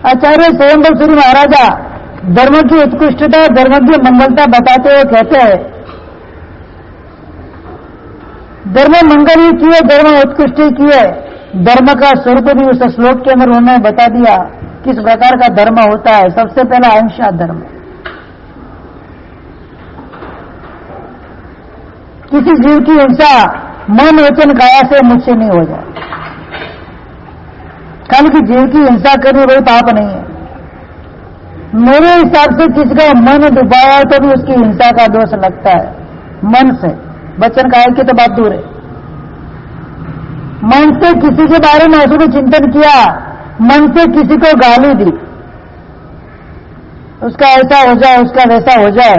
आचार्य स्वयंभू श्री महाराजा धर्म की उत्कृष्टता, धर्म की मंगलता बताते हुए कहते हैं, धर्म मंगल ही किए, धर्म उत्कृष्ट ही किए। धर्म का स्वरूप भी उस श्लोक के अंदर उन्होंने बता दिया किस प्रकार का धर्म होता है। सबसे पहला अहिंसा धर्म। किसी जीव की हिंसा मन वचन काया से मुझसे नहीं हो जाए। कल की जीव की हिंसा करनी वही पाप नहीं है। मेरे हिसाब से किसी का मन डुबाया तो भी उसकी हिंसा का दोष लगता है। मन से वचन काया की तो बात दूर है। मन से किसी के बारे में असुर चिंतन किया, मन से किसी को गाली दी, उसका ऐसा हो जाए, उसका वैसा हो जाए,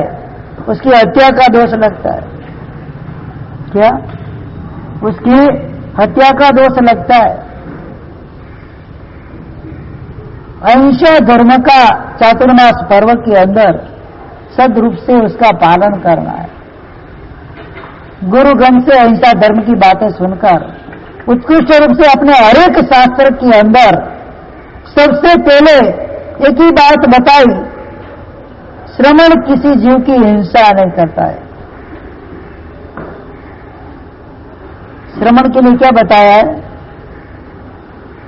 उसकी हत्या का दोष लगता है। क्या? उसकी हत्या का दोष लगता है। अहिंसा धर्म का चातुर्मास पर्व के अंदर सदरूप से उसका पालन करना है। गुरुगण से अहिंसा धर्म की बातें सुनकर उत्कृष्ट रूप से अपने हर एक शास्त्र के अंदर सबसे पहले एक ही बात बताई, श्रमण किसी जीव की हिंसा नहीं करता है। श्रमण के लिए क्या बताया है?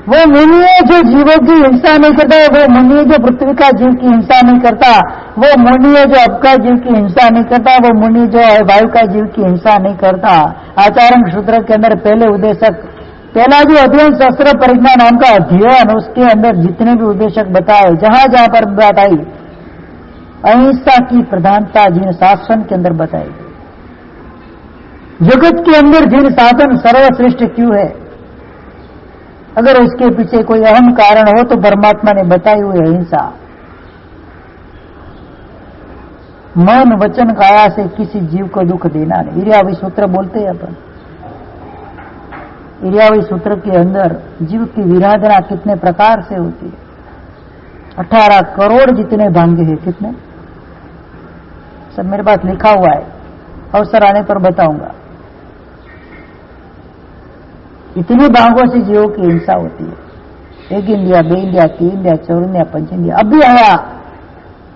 वो मुनि है जो जीवों की हिंसा नहीं करता, वो मुनि है जो पृथ्वी का जीव की हिंसा नहीं करता, वो मुनि है जो आपका जीव की हिंसा नहीं करता, वो मुनि जो है वायु का जीव की हिंसा नहीं करता। आचार्य सूत्र के अंदर पहले उद्देशक, पहला जो अध्ययन शस्त्र परिज्ञा नाम का अध्ययन, उसके अंदर जितने भी उद्देशक बताए, जहां जहां पर बात आई, अहिंसा की प्रधानता जिन शासन के अंदर बताई। जगत के अंदर जिन साधन सर्वश्रेष्ठ क्यों है, अगर उसके पीछे कोई अहम कारण हो तो परमात्मा ने बताई हुई अहिंसा। मन वचन काया से किसी जीव को दुख देना नहीं। इर्यावी सूत्र बोलते हैं अपन। इर्यावी सूत्र के अंदर जीव की विराधना कितने प्रकार से होती है। 18 करोड़ जितने भांगे हैं। कितने? सब मेरे पास लिखा हुआ है, अवसर आने पर बताऊंगा। इतनी भागों से जीवों की हिंसा होती है। 1 India, 2 India, 3 India, 4 India, 5 India. अब भी आया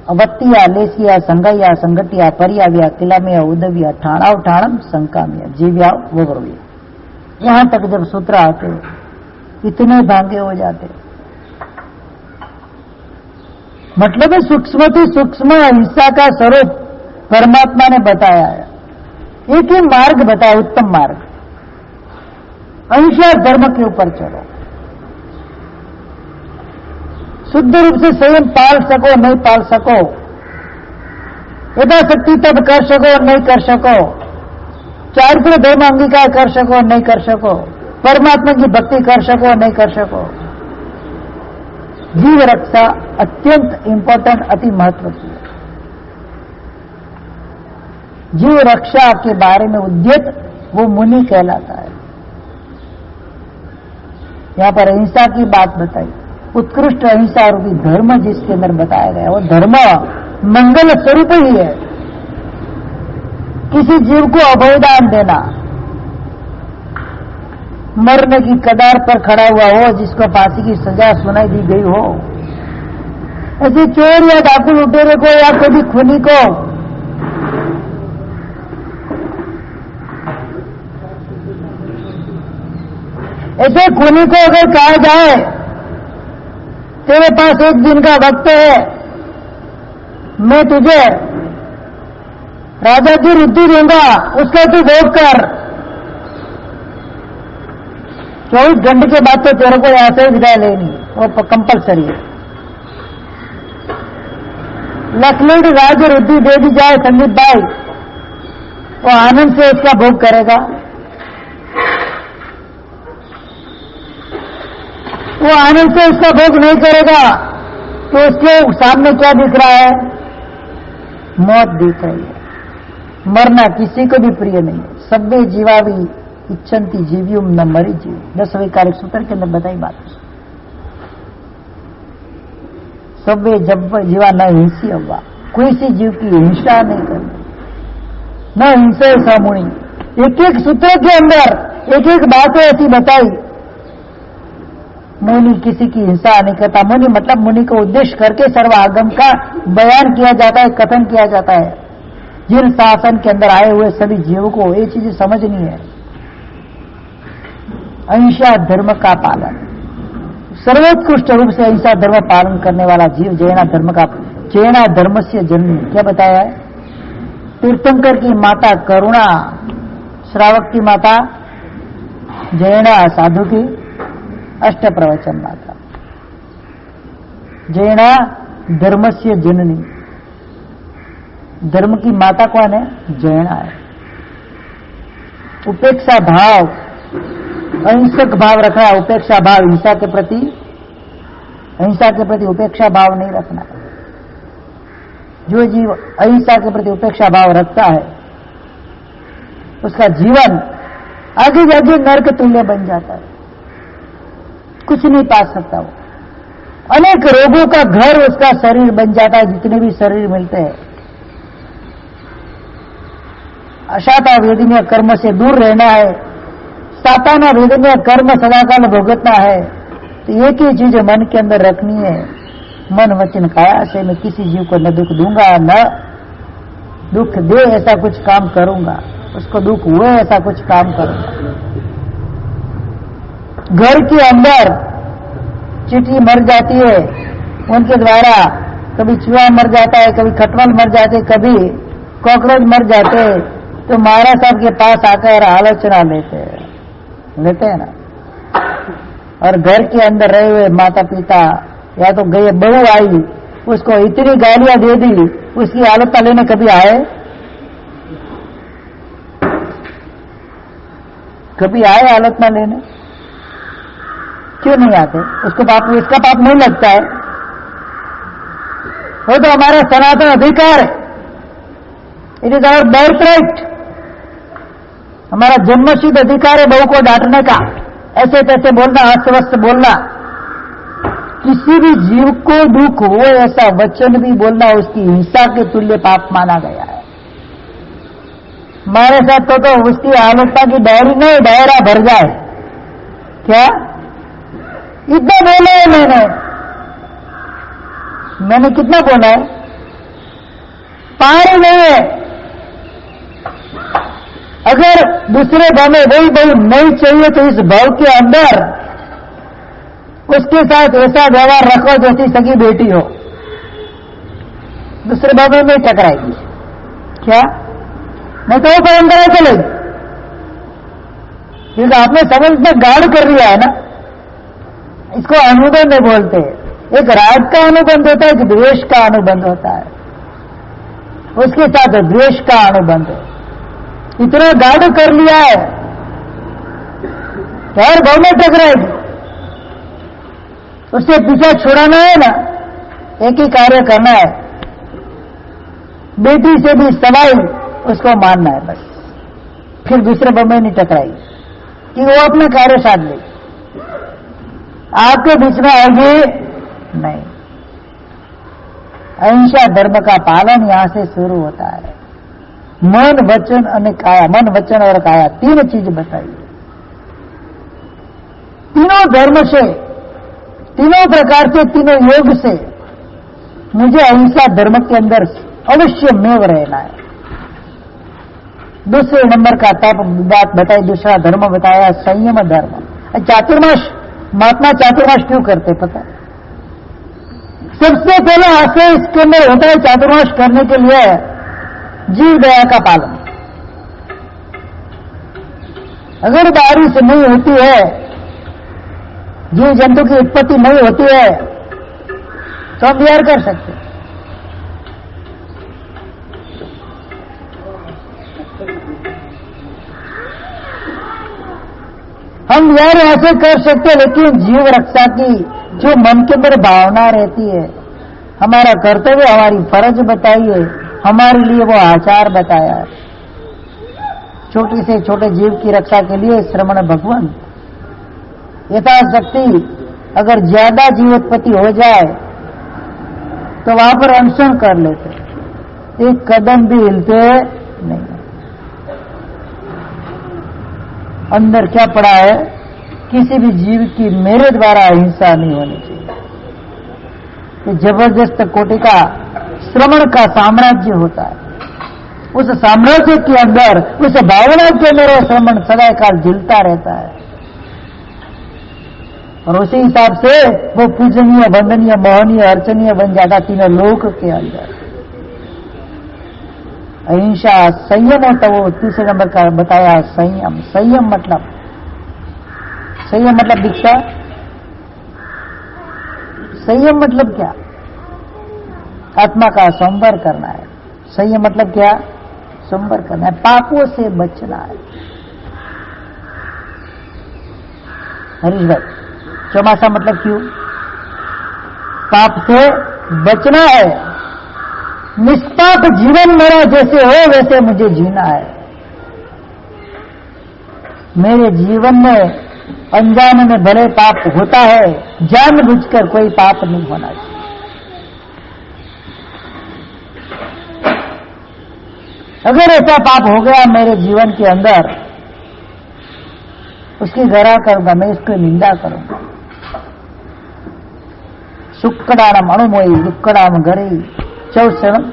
अवत्तिया, लेसिया, संगया, संगटिया, परियाव्या, किलामिया, उदविया, ठाणा ठाणम, संकामिया, जीव्या, वगरविया। यहां तक जब सूत्र आते इतने भांगे हो जाते। मतलब सूक्ष्म से सूक्ष्म हिंसा का स्वरूप परमात्मा ने बताया है। एक ही मार्ग बताया, उत्तम मार्ग। अहिंसा धर्म के ऊपर चलो। शुद्ध रूप से स्वयं पाल सको नहीं पाल सको, यथाशक्ति तब कर सको नहीं कर सको, चारित्र धर्म अंगीकार कर सको नहीं कर सको, परमात्मा की भक्ति कर सको नहीं कर सको, जीव रक्षा अत्यंत इंपॉर्टेंट, अति महत्व की है। जीव रक्षा के बारे में उद्यत वो मुनि कहलाता है। यहां पर अहिंसा की बात बताई। उत्कृष्ट अहिंसा रूपी धर्म जिसके अंदर बताया गया, वो धर्म मंगल स्वरूप ही है। किसी जीव को अभयदान देना, मरने की कगार पर खड़ा हुआ हो, जिसको फांसी की सजा सुनाई दी गई हो, ऐसे चोर या डाकू लुटेरे को या कभी खूनी को ऐसे खूनी को अगर कहा जाए तेरे पास 1 दिन का वक्त है, मैं तुझे राजा की रुद्धि दूंगा, उसका तू भोग कर, 24 घंटे के बाद तो तेरे को यहां से विदाई लेनी, वो कंपलसरी है। लखनऊ राज रुद्धि दे दी जाए संदीप भाई, वो आनंद से उसका भोग करेगा। वो आनंद से उसका भोग नहीं करेगा तो उसके सामने क्या दिख रहा है? मौत दिख रही है। मरना किसी को भी प्रिय नहीं है। सभ्य जीवावी इच्छन्ति जीव्युम न मरी जीव, 10वें कालिक सूत्र के अंदर बताई बात। सभ्य जब जीवा न हिंसी अव्वा, कोई सी जीव की हिंसा नहीं करनी, न हिंसे सामुणी। एक एक सूत्र के अंदर एक एक बातें ऐसी बताई मुनि किसी की हिंसा नहीं करता। मुनि मतलब मुनि को उद्देश्य करके सर्व आगम का बयान किया जाता है, कथन किया जाता है। जिन शासन के अंदर आए हुए सभी जीवों को ये चीज समझनी है। अहिंसा धर्म का पालन, सर्वोत्कृष्ट रूप से अहिंसा धर्म पालन करने वाला जीव जैना धर्म का, जैना धर्म से जन्मी। क्या बताया है? तीर्थंकर की माता करुणा, श्रावक की माता जैना, साधु की अष्ट प्रवचन माता। जैना धर्मस्य जननी, धर्म की माता कौन है? जैना है। उपेक्षा भाव, अहिंसक भाव रखना, उपेक्षा भाव, हिंसा के प्रति, अहिंसा के प्रति उपेक्षा भाव नहीं रखना। जो जीव अहिंसा के प्रति उपेक्षा भाव रखता है उसका जीवन आगे जाके नरक तुल्य बन जाता है, कुछ नहीं पा सकता वो। अनेक रोगों का घर उसका शरीर बन जाता है, जितने भी शरीर मिलते हैं। अशाता वेदनीय कर्म से दूर रहना है, साताना वेदनीय कर्म सदाकाल भुगतना है। तो एक ही चीज मन के अंदर रखनी है, मन वचन काया से मैं किसी जीव को न दुख दूंगा, न दुख दे ऐसा कुछ काम करूंगा, उसको दुख हुए ऐसा कुछ काम करूंगा। घर के अंदर चींटी मर जाती है, उनके द्वारा कभी चूहा मर जाता है, कभी खटमल मर जाते, कभी कॉकरोच मर जाते, तो महाराज साहब के पास आकर आलोचना लेते हैं ना। और घर के अंदर रहे हुए माता पिता या तो गए बहू आई, उसको इतनी गालियां दे दी, उसकी आलोचना लेने कभी आए? कभी आए आलोचना लेने? क्यों नहीं आते? उसको पाप, इसका पाप नहीं लगता है। वो तो हमारा सनातन अधिकार है, it is our birth right, हमारा जन्मसिद्ध अधिकार है बहू को डांटने का, ऐसे तैसे बोलना, अस्त बोलना। किसी भी जीव को दुख हो ऐसा वचन भी बोलना उसकी हिंसा के तुल्य पाप माना गया है। हमारे साथ तो उसकी आलोचना की डायरी नहीं, डायरा भर जाए। क्या इतना बोला है मैंने कितना बोला है? पार नहीं है। अगर दूसरे भाव में वही भाव नहीं चाहिए तो इस भाव के अंदर उसके साथ ऐसा व्यवहार रखो जैसी सगी बेटी हो, दूसरे भाव में नहीं टकराएगी। क्या नहीं तो वो परंपरा चलेगी, क्योंकि आपने समझ में गाढ़ कर लिया है ना। इसको अनुबंध बोलते हैं। एक राग का अनुबंध होता है, एक द्वेष का अनुबंध होता है, उसके साथ द्वेष का अनुबंध है। इतना गाढ़ कर लिया है तो हर भाव में टकराएगी। उससे पीछा छुड़ाना है ना, एक ही कार्य करना है, बेटी से भी सवाई उसको मानना है बस, फिर दूसरे भाव में नहीं टकराएगी कि वो अपना कार्य साध ले, आपके बीच में आएगी नहीं। अहिंसा धर्म का पालन यहां से शुरू होता है। मन वचन और काया, मन वचन और काया तीन चीज बताई। तीनों धर्म से, तीनों प्रकार से, तीनों योग से मुझे अहिंसा धर्म के अंदर अवश्य मेव रहना है। दूसरे नंबर का बात बताई, दूसरा धर्म बताया संयम धर्म। चातुर्माश, महात्मा चातुर्माश क्यों करते पता? सबसे पहले आशय इसके अंदर होता है चातुर्माश करने के लिए जीव दया का पालन। अगर बारिश नहीं होती है, जीव जंतु की उत्पत्ति नहीं होती है, तो हम विहार कर सकते। हम विहार ऐसे कर सकते, लेकिन जीव रक्षा की जो मन के अंदर भावना रहती है, हमारा कर्तव्य, हमारी फर्ज बताई है, हमारे लिए वो आचार बताया है। छोटी से छोटे जीव की रक्षा के लिए श्रमण भगवान यथाशक्ति अगर ज्यादा जीवोत्पत्ति हो जाए तो वहां पर अनशन कर लेते, एक कदम भी हिलते नहीं। अंदर क्या पड़ा है? किसी भी जीव की मेरे द्वारा हिंसा नहीं होनी चाहिए। तो जबरदस्त कोटि का श्रवण का साम्राज्य होता है। उस साम्राज्य के अंदर उस भावना के मेरा श्रवण सदा काल झिलता रहता है और उसी हिसाब से वो पूजनीय, वंदनीय, मोहनीय, अर्चनीय बन जाता तीनों लोक के अंदर। अहिंसा, संयम है। तो वो तीसरे नंबर का बताया संयम। संयम मतलब दीक्षा। संयम मतलब क्या? आत्मा का संवर करना है। संयम मतलब क्या? संवर करना है, पापों से बचना है। हरीश भाई, चौमासा मतलब क्यों? पाप से बचना है। निष्पाप जीवन मेरा जैसे हो वैसे मुझे जीना है। मेरे जीवन में अनजाने में भले पाप होता है, जानबूझकर कोई पाप नहीं होना चाहिए। अगर ऐसा पाप हो गया मेरे जीवन के अंदर, उसकी गरा करूंगा, मैं इसकी निंदा करूंगा। शुक्कडानम अणुमोई दुक्कडाम गरी चौसरण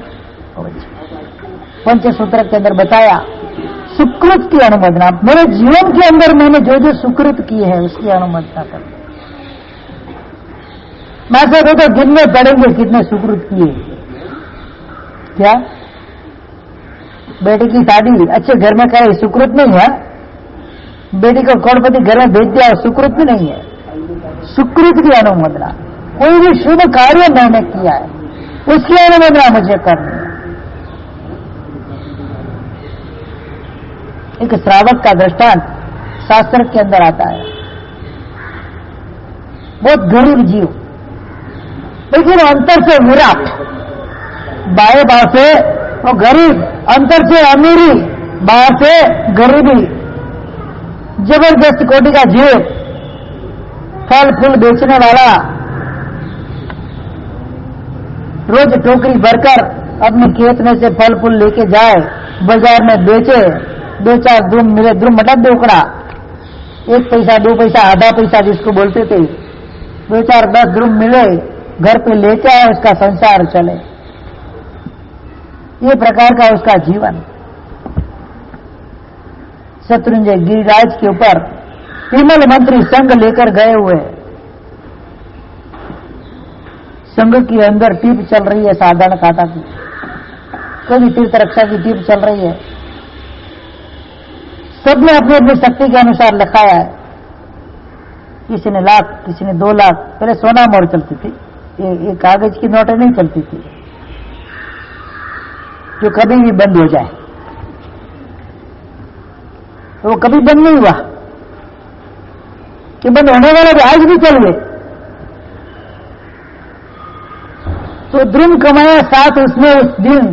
पंचसूत्र के अंदर बताया सुकृत की अनुमोदना। मेरे जीवन के अंदर मैंने जो जो सुकृत की है उसकी अनुमोदना कर। मैं तो गिनने पड़ेंगे कितने सुकृत किए। क्या बेटी की शादी अच्छे घर में करे सुकृत नहीं है? बेटी को करोड़पति घर में भेज दिया सुकृत भी नहीं है। सुकृत की अनुमोदना, कोई भी शुभ कार्य मैंने किया है उसकी अनुमोदना मुझे करनी है। एक श्रावक का दृष्टांत शास्त्र के अंदर आता है। बहुत गरीब जीव, लेकिन अंतर से विराट, बाएं बाएं से वो गरीब, अंतर से अमीरी, बाहर से गरीबी। जबरदस्त कोटि का जीव, फल फूल बेचने वाला, रोज टोकरी भरकर अपने खेत में से फल फूल लेके जाए, बाजार में बेचे, 2-4 द्रुम मिले। द्रुम मतलब दोकड़ा, 1 पैसा 2 पैसा आधा पैसा जिसको बोलते थे, 2-4 10 द्रुम मिले, घर पे लेके आए, उसका संसार चले। ये प्रकार का उसका जीवन। शत्रुंजय गिरिराज के ऊपर विमल मंत्री संघ लेकर गए हुए। संघ के अंदर टीप चल रही है, साधारण खाता की, कभी तीर्थ रक्षा की टीप चल रही है। सबने अपनी अपनी शक्ति के अनुसार लिखाया है। किसी ने 1 लाख, किसी ने 2 लाख। पहले सोना मोहर चलती थी, ये कागज की नोटें नहीं चलती थी जो कभी भी बंद हो जाए। तो वो कभी बंद नहीं हुआ कि बंद होने वाला भी आज भी चल गए। तो द्रुम कमाया 7 उसमें उस दिन।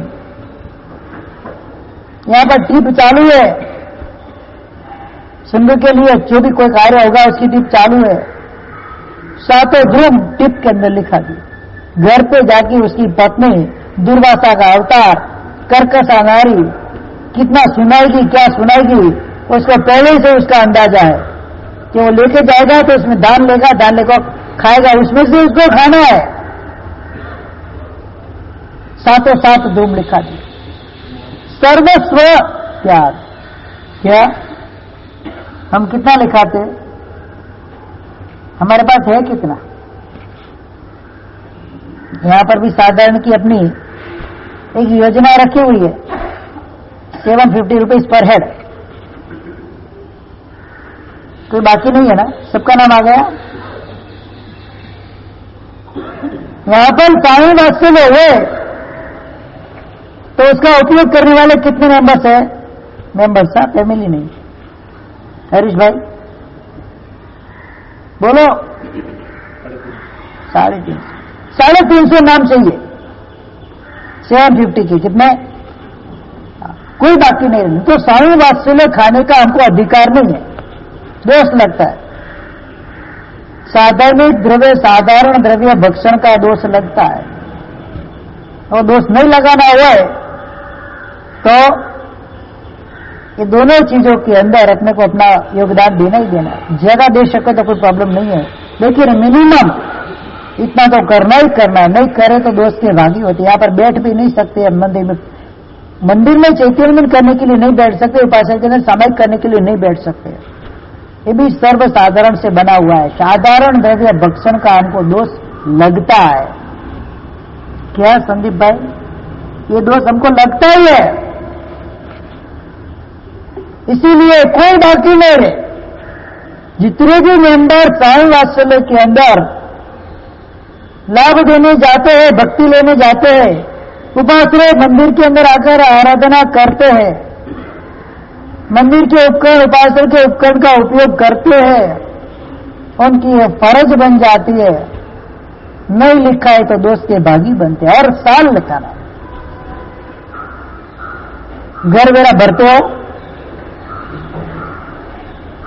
यहां पर टिप चालू है, संघ के लिए जो भी कोई कार्य होगा उसकी टिप चालू है। 7 द्रुम टिप के अंदर लिखा दी। घर पे जाके उसकी पत्नी दुर्वासा का अवतार, कर्कशा नारी, कितना सुनाएगी क्या सुनाएगी, उसको पहले से उसका अंदाजा है कि वो लेके जाएगा तो उसमें दान लेगा, दान लेकर खाएगा, उसमें से उसको खाना है। 7 धूम लिखा दी। सर्वस्व त्याग। क्या हम कितना लिखाते? हमारे पास है कितना? यहां पर भी साधारण की अपनी एक योजना रखी हुई है, 750 रुपीज पर हेड। कोई बाकी नहीं है ना? सबका नाम आ गया। यहां पर सारे वास्तव हुए तो उसका उपयोग करने वाले कितने मेंबर्स है? मेंबर्स है, फैमिली नहीं। हरीश भाई बोलो। 350 नाम चाहिए 750 के। कितने? कोई बाकी नहीं रहने। तो सारे वात्सल्य खाने का हमको अधिकार नहीं है, दोष लगता है। साधारण द्रव्य भक्षण का दोष लगता है। और दोष नहीं लगाना हुआ है तो ये दोनों चीजों के अंदर अपने को अपना योगदान देना ही देना है। ज्यादा दे सके तो कोई प्रॉब्लम नहीं है, लेकिन मिनिमम इतना तो करना ही करना है। नहीं करे तो दोस्त की भागी होती है। यहाँ पर बैठ भी नहीं सकते मंदिर में, मंदिर में चैतन्यमन करने के लिए नहीं बैठ सकते, उपासना के अंदर सामायिक करने के लिए नहीं बैठ सकते। ये भी सर्वसाधारण से बना हुआ है। साधारण द्रव्य भक्षण का हमको दोष लगता है। क्या संदीप भाई, ये दोष हमको लगता ही है, इसीलिए कोई बाकी नहीं रहे। जितने भी मेंबर साई वात्सल्य के अंदर लाभ देने जाते हैं, भक्ति लेने जाते हैं, उपासना मंदिर के अंदर आकर आराधना करते हैं, मंदिर के उपकरण उपासना के उपकरण का उपयोग करते हैं, उनकी ये फर्ज बन जाती है। नहीं लिखा है तो दोस्त के भागी बनते हैं। और साल लिखाना, घर मेरा भरते हो,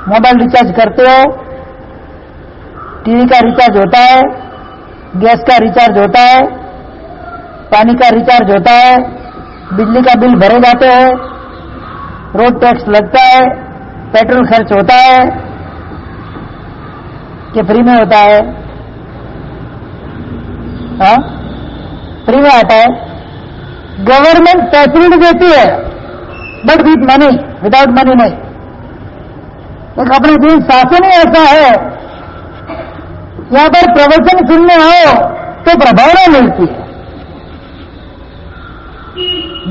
मोबाइल रिचार्ज करते हो, टीवी का रिचार्ज होता है, गैस का रिचार्ज होता है, पानी का रिचार्ज होता है, बिजली का बिल भरे जाते हैं, रोड टैक्स लगता है, पेट्रोल खर्च होता है कि फ्री में होता है? हाँ, फ्री में आता है। गवर्नमेंट फैसिलिटी देती है, but with money, without money नहीं। एक अपने दिन शासन ही ऐसा है, यहां पर प्रवचन सुनने आओ तो प्रभावना मिलती है।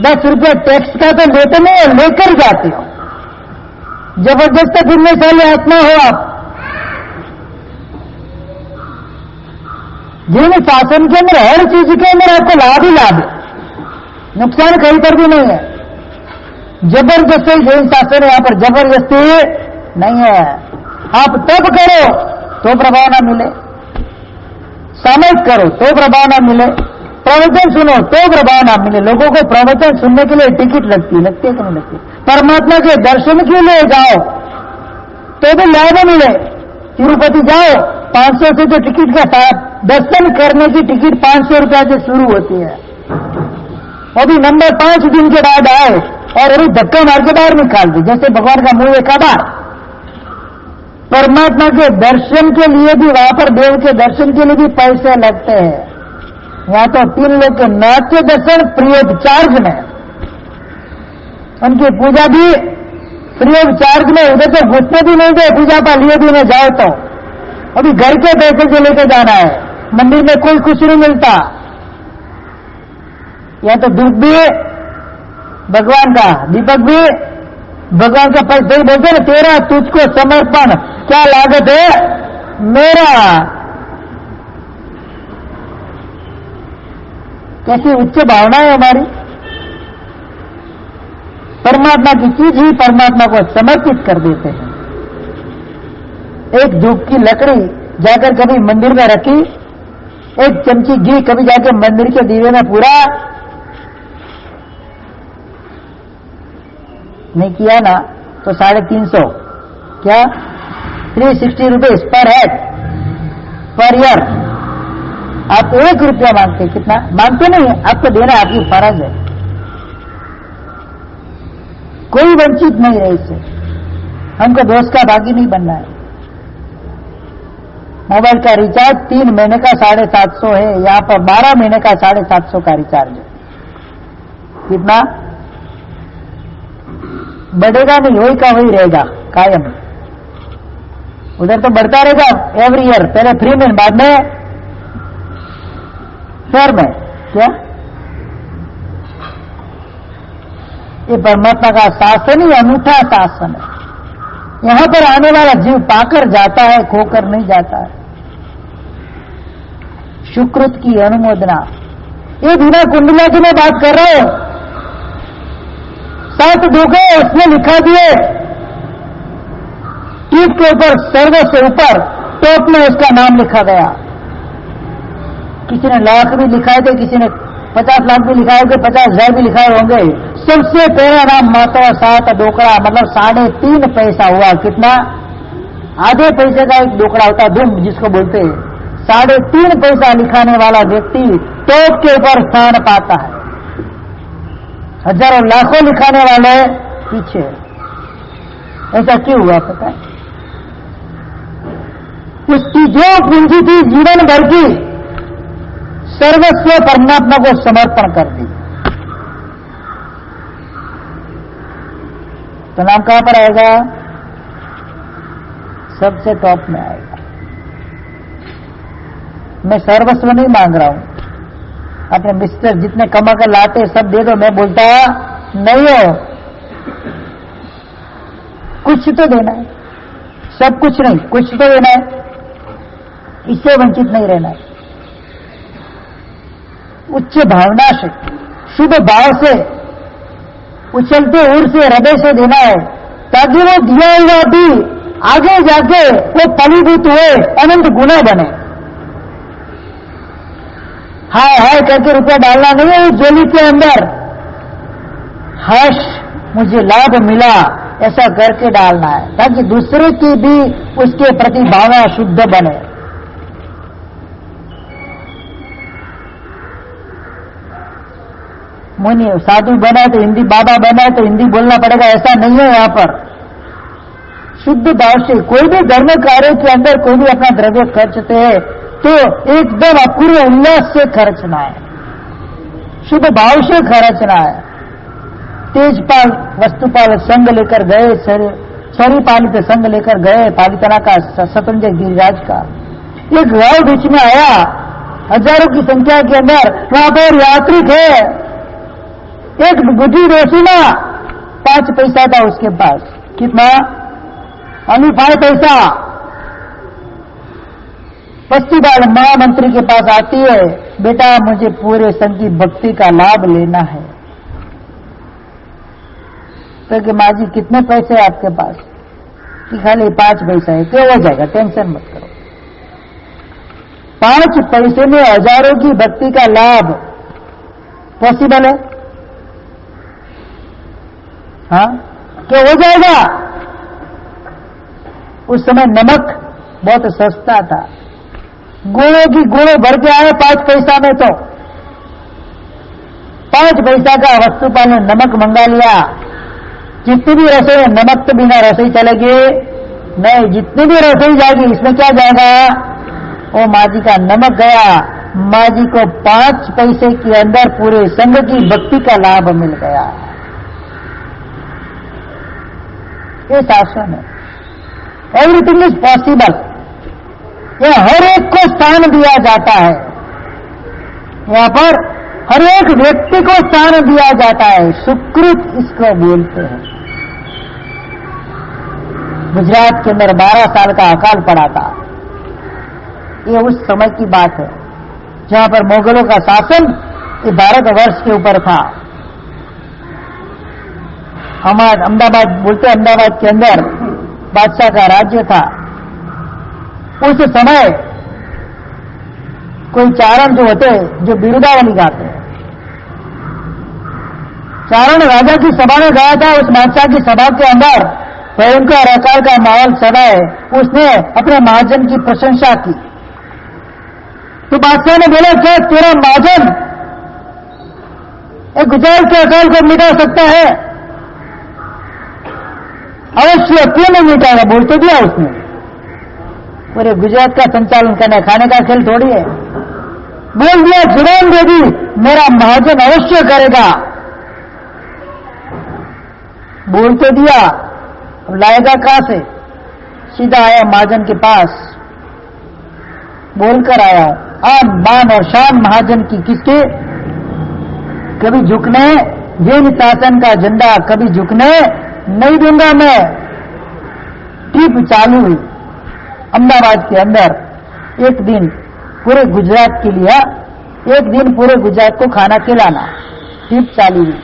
10 रुपये टैक्स का तो लेते नहीं है, लेकर जाते हो। जबरदस्त फिरने वाले आत्मा हो आप। जिन शासन के अंदर हर चीज के अंदर आपको लाभ ही लाभ है, नुकसान कहीं पर भी नहीं है। जबरदस्ती जैन शासन है, यहां पर जबरदस्ती नहीं है। आप तब करो तो प्रभाव ना मिले, सामयिक करो तो प्रभाव ना मिले, प्रवचन सुनो तो प्रभाव ना मिले। लोगों को प्रवचन सुनने के लिए टिकट लगती है कि नहीं लगती? परमात्मा के दर्शन के लिए जाओ तो भी लाभ मिले। तिरुपति जाओ, 500 से तो टिकट का साथ, दर्शन करने की टिकट 500 रुपया से शुरू होती है। वो भी नंबर 5 दिन के बाद आए और अभी धक्का मार के बाहर निकाल दे, जैसे भगवान का मुंह एक बार। परमात्मा के दर्शन के लिए भी, वहां पर देव के दर्शन के लिए भी पैसे लगते हैं। यहां तो 3 लोग के नाट्य दर्शन फ्री ऑफ चार्ज में, उनकी पूजा भी फ्री ऑफ चार्ज में। उधर तो घुसने भी नहीं दे, पूजा पा लिए भी नहीं जाओ तो अभी घर के पैसे से लेकर जाना है। मंदिर में कोई कुछ नहीं मिलता। यहां तो धूप भी भगवान का, दीपक भी भगवान का पैसे ही बोलते ना, तेरा तुझको समर्पण, क्या लागत है मेरा। कैसी उच्च भावना है हमारी। परमात्मा की चीज ही परमात्मा को समर्पित कर देते हैं। एक धूप की लकड़ी जाकर कभी मंदिर में रखी, एक चमची घी कभी जाकर मंदिर के दीवे में पूरा नहीं किया ना तो 350, क्या 360 rupees per head per year. आप 1 रुपया मांगते, कितना मांगते नहीं है, आपको देना आपकी फर्ज है। कोई वंचित नहीं है इससे, हमको दोस्त का भागी नहीं बनना है। मोबाइल का रिचार्ज 3 महीने का 750 है, यहां पर 12 महीने का 750 का रिचार्ज है। कितना बढ़ेगा नहीं, वही का वही रहेगा कायम। उधर तो बढ़ता रहेगा एवरी ईयर, पहले फ्री में, बाद में फेयर में। क्या ये परमात्मा का शासन ही अनूठा शासन है। यहां पर आने वाला जीव पाकर जाता है, खोकर नहीं जाता है। सुकृत की अनुमोदना, ये बिना कुंडला की मैं बात कर रहा हूं। 7 धोखे उसने लिखा दिए, टीप के ऊपर सर्व से ऊपर टॉप में उसका नाम लिखा गया। किसी ने लाख भी लिखाए थे, किसी ने 50 लाख भी लिखाए होंगे, 50,000 भी लिखाए होंगे। सबसे पहला नाम माता 7 डोकड़ा, मतलब 3.5 पैसा हुआ। कितना? आधे पैसे का एक डोकड़ा होता, धूम जिसको बोलते हैं। 3.5 पैसा लिखाने वाला व्यक्ति टॉप के ऊपर स्थान पाता है। हजारों लाखों लिखाने वाले पीछे। ऐसा क्यों हुआ पता है? उसकी जो पूंजी थी जीवन भर की, सर्वस्व परमात्मा को समर्पण कर दी। तो नाम कहां पर आएगा? सबसे टॉप में आएगा। मैं सर्वस्व नहीं मांग रहा हूं, अपने मिस्टर जितने कमा कर लाते सब दे दो, मैं बोलता नहीं हो, कुछ तो देना है, सब कुछ नहीं, कुछ तो देना है, इससे वंचित नहीं रहना है। उच्च भावना से, शुभ भाव से, उछलते उड़ से, हृदय से देना है, ताकि वो दिया हुआ भी आगे जाके वो फलीभूत हुए, अनंत गुना बने। हाय हाय करके रुपया डालना नहीं है, उस जोली के अंदर हर्ष मुझे लाभ मिला ऐसा करके डालना है, ताकि दूसरे की भी उसके प्रति भावना शुद्ध बने। मुनि साधु बना तो हिंदी, बाबा बना तो हिंदी बोलना पड़ेगा, ऐसा नहीं है। यहां पर शुद्ध भाव से कोई भी धर्म कार्य के अंदर कोई भी अपना द्रव्य खर्चते हैं तो एकदम अपूर्व उल्लास से खर्चना है, शुभ भाव से खर्चना है। तेजपाल वस्तुपाल संग लेकर गए, छरी पालित संग लेकर गए, पालितना का सतंजय गिरिराज का एक गांव बीच में आया, हजारों की संख्या के अंदर, वहां पर यात्री थे। एक बुढ़ी रोशीना 5 पैसा था उसके पास, कितना? ओनली 5 पैसा। पस्तीबाल महामंत्री के पास आती है, बेटा मुझे पूरे संघ की भक्ति का लाभ लेना है। तो कि माँ जी कितने पैसे है आपके पास? कि खाली 5 पैसा है। क्यों? हो जाएगा, टेंशन मत करो। 5 पैसे में हजारों की भक्ति का लाभ पॉसिबल है? हाँ, क्या हो जाएगा? उस समय नमक बहुत सस्ता था, गुणों की गुणों भर के आए 5 पैसा में। तो 5 पैसा का वस्तुपाल ने नमक मंगा लिया। जितनी भी रसोई है, नमक तो बिना रसोई चलेगी नहीं, जितनी भी रसोई जाएगी इसमें क्या जाएगा? वो माँ जी का नमक गया। माँ जी को 5 पैसे के अंदर पूरे संघ की भक्ति का लाभ मिल गया। ये शासन है। Everything is possible. यह हर एक को स्थान दिया जाता है, यहां पर हर एक व्यक्ति को स्थान दिया जाता है। सुकृत इसको बोलते हैं। गुजरात के अंदर 12 साल का अकाल पड़ा था। ये उस समय की बात है जहां पर मुगलों का शासन ये भारतवर्ष के ऊपर था। हमारे अहमदाबाद बोलते, अहमदाबाद के अंदर बादशाह का राज्य था। उस समय कोई चारण जो होते, जो बिरुदावली गाते हैं, चारण राजा की सभा में गया था। उस बादशाह की सभा के अंदर भयंकर अकाल का माहौल छा है। उसने अपने महाजन की प्रशंसा की। तो बादशाह ने बोला, क्या तेरा महाजन एक गुजरात के अकाल को मिटा सकता है? अवश्य, क्यों नहीं मिटाएगा? बोल तो दिया उसने। पूरे गुजरात का संचालन करना खाने का खेल थोड़ी है। बोल दिया, जुबान दे दी, मेरा महाजन अवश्य करेगा। बोल तो दिया, अब लाएगा कहां से? सीधा आया महाजन के पास, बोलकर आया, आन बान और शान महाजन की। किसके? कभी झुकने, जैन शासन का झंडा कभी झुकने नहीं दूंगा मैं। ट्रिप चालू हुई अहमदाबाद के अंदर। एक दिन पूरे गुजरात के लिए, एक दिन पूरे गुजरात को खाना खिलाना। ट्रिप चालू हुई।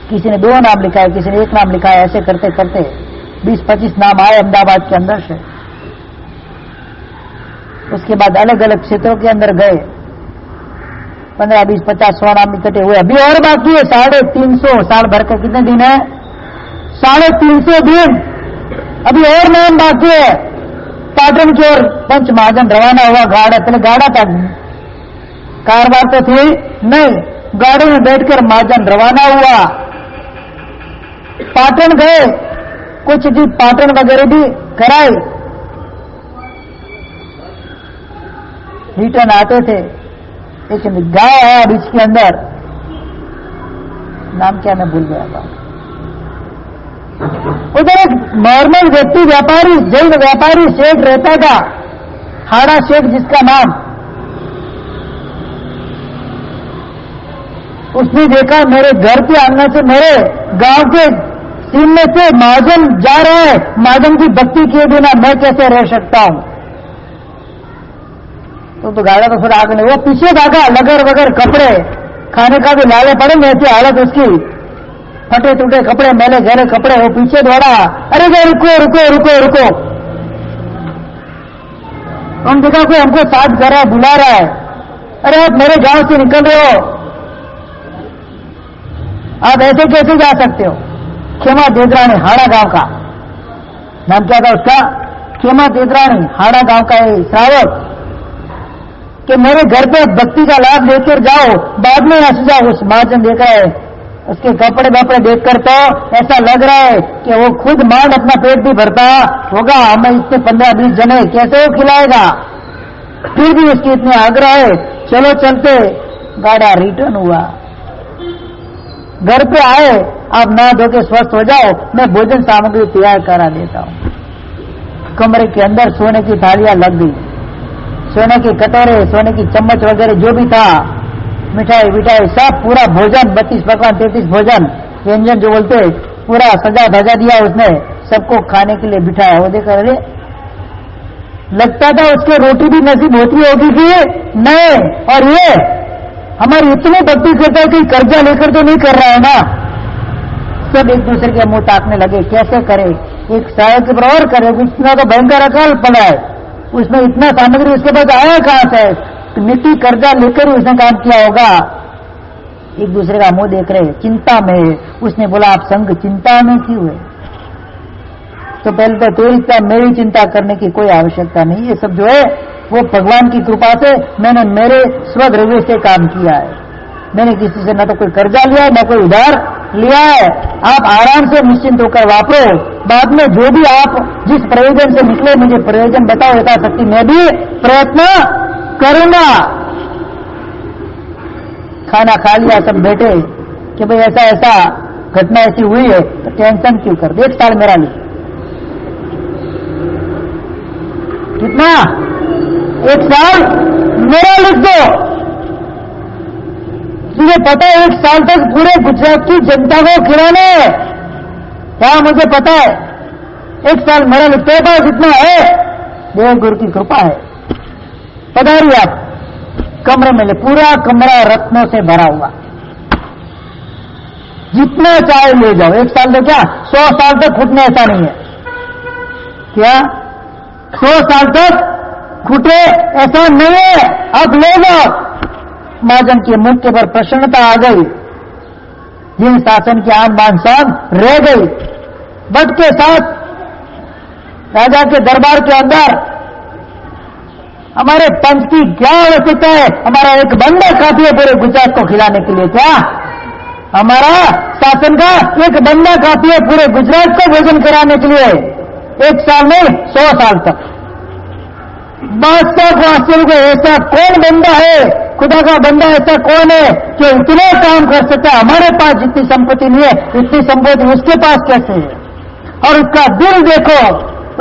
किसी ने 2 नाम लिखा है, किसी ने 1 नाम लिखा है। ऐसे करते करते 20-25 नाम आए अहमदाबाद के अंदर से। उसके बाद अलग अलग क्षेत्रों के अंदर गए। 15, 20, 50, 100 नाम इकट्ठे हुए। अभी और बाकी है 350 साल भर के। कितने दिन है? 350 दिन। अभी और नाम बाकी है। पाटन की ओर पंच महाजन रवाना हुआ। गाड़ा, पहले गाड़ा था, कारवार तो थी नहीं, गाड़ी में बैठकर महाजन रवाना हुआ। पाटन गए। कुछ भी पाटन वगैरह भी कराए, रिटर्न आते थे। एक गांव है बीच के अंदर, नाम क्या मैं भूल गया था, उधर एक नॉर्मल व्यक्ति व्यापारी, जैन व्यापारी सेठ रहता था, हाड़ा सेठ जिसका नाम। उसने देखा मेरे घर के आंगन से, मेरे गांव के सीन में से महाजन जा रहा है, महाजन की भक्ति किए बिना मैं कैसे रह सकता हूं। तो गाड़ा तो फिर आगे नहीं, वो पीछे भागा, लगर वगर कपड़े, खाने का भी लाले पड़े, ऐसी हालत उसकी, फटे टूटे कपड़े, मैले गहरे कपड़े, वो पीछे दौड़ा। अरे भाई रुको रुको रुको रुको, हम देखा कोई हमको साथ कर रहा है, बुला रहा है। अरे आप मेरे गांव से निकल रहे हो, आप ऐसे कैसे जा सकते हो। खेमा देदरानी, हाड़ा गांव का नाम क्या था उसका, खेमा देदरानी, हाड़ा गांव का श्रावक, कि मेरे घर पे भक्ति का लाभ लेकर जाओ, बाद में हंस जाओ। उस महाजन देखा है, उसके कपड़े वपड़े देखकर तो ऐसा लग रहा है कि वो खुद मान अपना पेट भी भरता होगा, हमें इतने 15-20 जने कैसे वो खिलाएगा। फिर भी उसकी इतने आग्रह है, चलो चलते। गाड़ा रिटर्न हुआ, घर पे आए, आप नहा धो के स्वस्थ हो जाओ, मैं भोजन सामग्री तैयार करा देता हूं। कमरे के अंदर सोने की थालियां लग गई, सोने के कटोरे, सोने की चम्मच वगैरह जो भी था, मिठाई विठाई सब, पूरा भोजन, 32 पकवान 33 भोजन व्यंजन जो बोलते, पूरा सजा धजा दिया उसने, सबको खाने के लिए बिठाया। वो देखा, अरे लगता था उसके रोटी भी नसीब होती होगी कि नहीं, और ये हमारी इतनी भक्ति करता है कि कर्जा लेकर तो नहीं कर रहा है ना। सब एक दूसरे के मुंह ताकने लगे, कैसे करे, एक सहायक के बराबर करे, इतना तो भयंकर अकाल पड़ा है, उसमें इतना सामग्री उसके पास आया कहां से, नीति कर्जा लेकर उसने काम किया होगा। एक दूसरे का मुंह देख रहे, चिंता में। उसने बोला आप संग चिंता में क्यों है, तो पहले तो तेरी चिंता, मेरी चिंता करने की कोई आवश्यकता नहीं। ये सब जो है वो भगवान की कृपा से मैंने मेरे स्वद्रव्य से काम किया है, मैंने किसी से न तो कोई कर्जा लिया है न कोई उधार लिया है। आप आराम से निश्चिंत होकर वापरो, बाद में जो भी आप जिस प्रयोजन से निकले मुझे प्रयोजन बताओ, यथाशक्ति मैं भी प्रयत्न करूंगा। खाना खा लिया, सब बैठे कि भाई ऐसा ऐसा घटना ऐसी हुई है, तो टेंशन क्यों कर, 1 साल मेरा लिए, कितना 1 साल मेरा लिख दो। तुझे पता है 1 साल तक पूरे गुजरात की जनता को खिलाने है, क्या मुझे पता है। 1 साल मेरा लिख दो, पास इतना है, देव गुरु की कृपा है। पधारिए आप कमरे में ले, पूरा कमरा रत्नों से भरा हुआ, जितना चाहे ले जाओ। 1 साल तो क्या 100 साल तक खुटने ऐसा नहीं है, क्या 100 साल तक खुटे ऐसा नहीं है, अब ले जाओ। महाजन के मुख के पर प्रसन्नता आ गई, जिन शासन की आन बान सब रह गई। बट के साथ राजा के दरबार के अंदर हमारे पंच की क्या आवश्यकता है, हमारा एक बंदा काफी है पूरे गुजरात को खिलाने के लिए। क्या हमारा शासन का एक बंदा काफी है पूरे गुजरात को भोजन कराने के लिए, 1 साल नहीं 100 साल तक। बादशाह को आश्चर्य को, ऐसा कौन बंदा है, खुदा का बंदा ऐसा कौन है जो इतना काम कर सकता है, हमारे पास जितनी संपत्ति नहीं है इतनी संपत्ति उसके पास कैसे है। और उसका दिल देखो,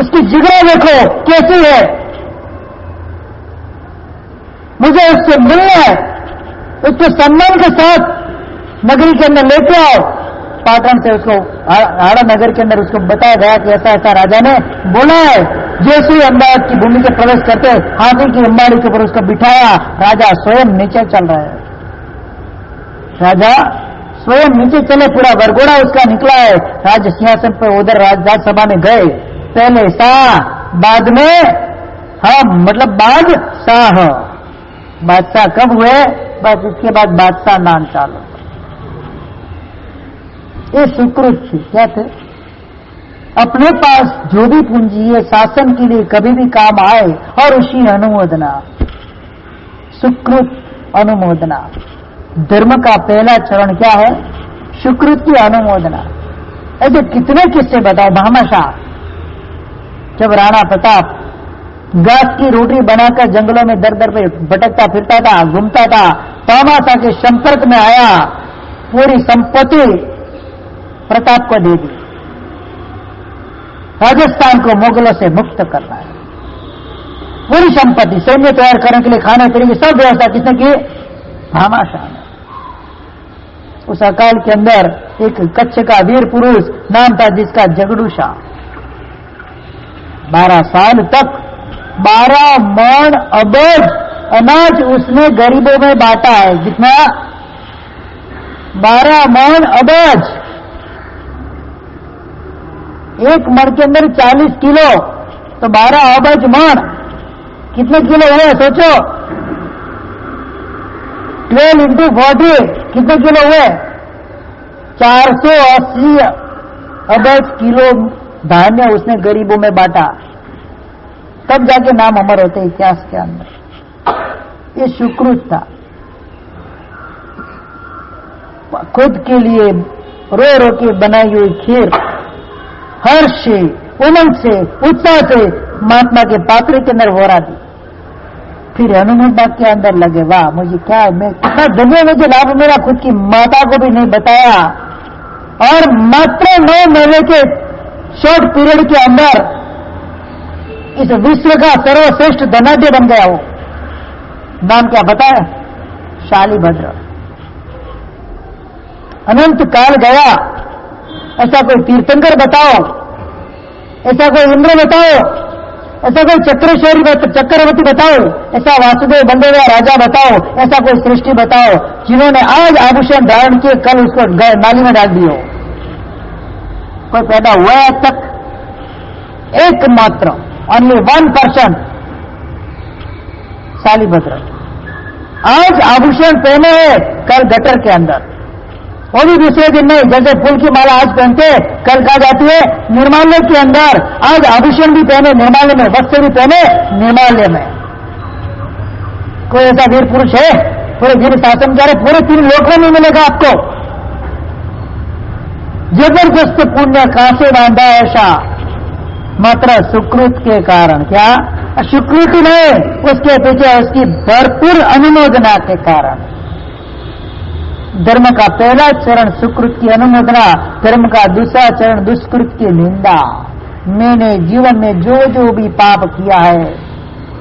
उसकी जिगरा देखो कैसी है, मुझे उससे मिलना है, उसको सम्मान के साथ नगरी के अंदर लेके आओ। पाटन से उसको हाड़ा नगर के अंदर उसको बताया गया कि ऐसा ऐसा राजा ने बोला है। जैसे ही अहमदाबाद की भूमि के प्रवेश करते हाथी की अंबाड़ी के ऊपर उसको बिठाया, राजा स्वयं नीचे चल रहा है। राजा स्वयं नीचे चले, पूरा वरघोड़ा उसका निकला है। राज सिंहासन पर उधर राज्यसभा में गए, पहले शाह बाद में हम, मतलब बादशाह। बादशाह कब हुए, बस इसके बाद बादशाह नाम चालू। ये सुकृत थी, क्या थे, अपने पास जो भी पूंजी है शासन के लिए कभी भी काम आए, और उसी अनुमोदना, सुकृत अनुमोदना। धर्म का पहला चरण क्या है, सुकृत की अनुमोदना। ऐसे कितने किस्से बताओ। भामाशाह, जब राणा प्रताप घास की रोटी बनाकर जंगलों में दर दर पे भटकता फिरता था, घूमता था, भामाशाह के संपर्क में आया, पूरी संपत्ति प्रताप को दे दी। राजस्थान को मुगलों से मुक्त करना है, पूरी संपत्ति, सैन्य तैयार करने के लिए खाने पीने की सब व्यवस्था किसने की? भामाशाह ने। उस अकाल के अंदर एक कच्छ का वीर पुरुष नाम था जिसका जगड़ू शाह। 12 साल तक 12 मण अबज अनाज उसने गरीबों में बांटा है। कितना? 12 मण अबज। एक मण के अंदर 40 किलो, तो 12 अबज मण कितने किलो हुए सोचो? 12 into 40 कितने किलो हुए? 480 अबज किलो धान्य उसने गरीबों में बांटा। तब जाके नाम अमर होते इतिहास के अंदर। ये सुकृत था। खुद के लिए रो रो के बनाई हुई खीर हर्ष से, उमंग से, उत्साह से महात्मा के पात्र के अंदर वोरा दी। फिर हनुमान बाग के अंदर लगे, वाह मुझे क्या, मैं कितना दुनिया में जो लाभ मेरा खुद की माता को भी नहीं बताया, और मात्र 9 महीने के शॉर्ट पीरियड के अंदर इस विश्व का सर्वश्रेष्ठ धनाढ्य बन गया। वो नाम क्या पता है? शालिभद्र। अनंत काल गया, ऐसा कोई तीर्थंकर बताओ, ऐसा कोई इंद्र बताओ, ऐसा कोई चक्रवर्ती बताओ, ऐसा वासुदेव बंदेवा राजा बताओ, ऐसा कोई सृष्टि बताओ जिन्होंने आज आभूषण धारण किए कल उसको नाली में डाल दियो। कोई पैदा हुआ है आज तक? एकमात्र, ओनली 1% शालिभद्र। आज आभूषण पहने हैं, कल गटर के अंदर, वो भी दूसरे दिन नहीं। जैसे फूल की माला आज पहनते, कल कहा जाती है निर्माल्य के अंदर। आज आभूषण भी पहने निर्माल्य में, वस्त्र भी पहने निर्माल्य में। कोई ऐसा वीर पुरुष है? पूरे वीर शासन क्या, पूरे 3 लोकों में मिलेगा आपको। जबरदस्त पुण्य कहां से बांधा ऐसा? मात्र सुकृत के कारण। क्या? सुकृति नहीं, उसके पीछे उसकी भरपूर अनुमोदना के कारण। धर्म का पहला चरण सुकृत की अनुमोदना, धर्म का दूसरा चरण दुष्कृत की निंदा। मैंने जीवन में जो जो भी पाप किया है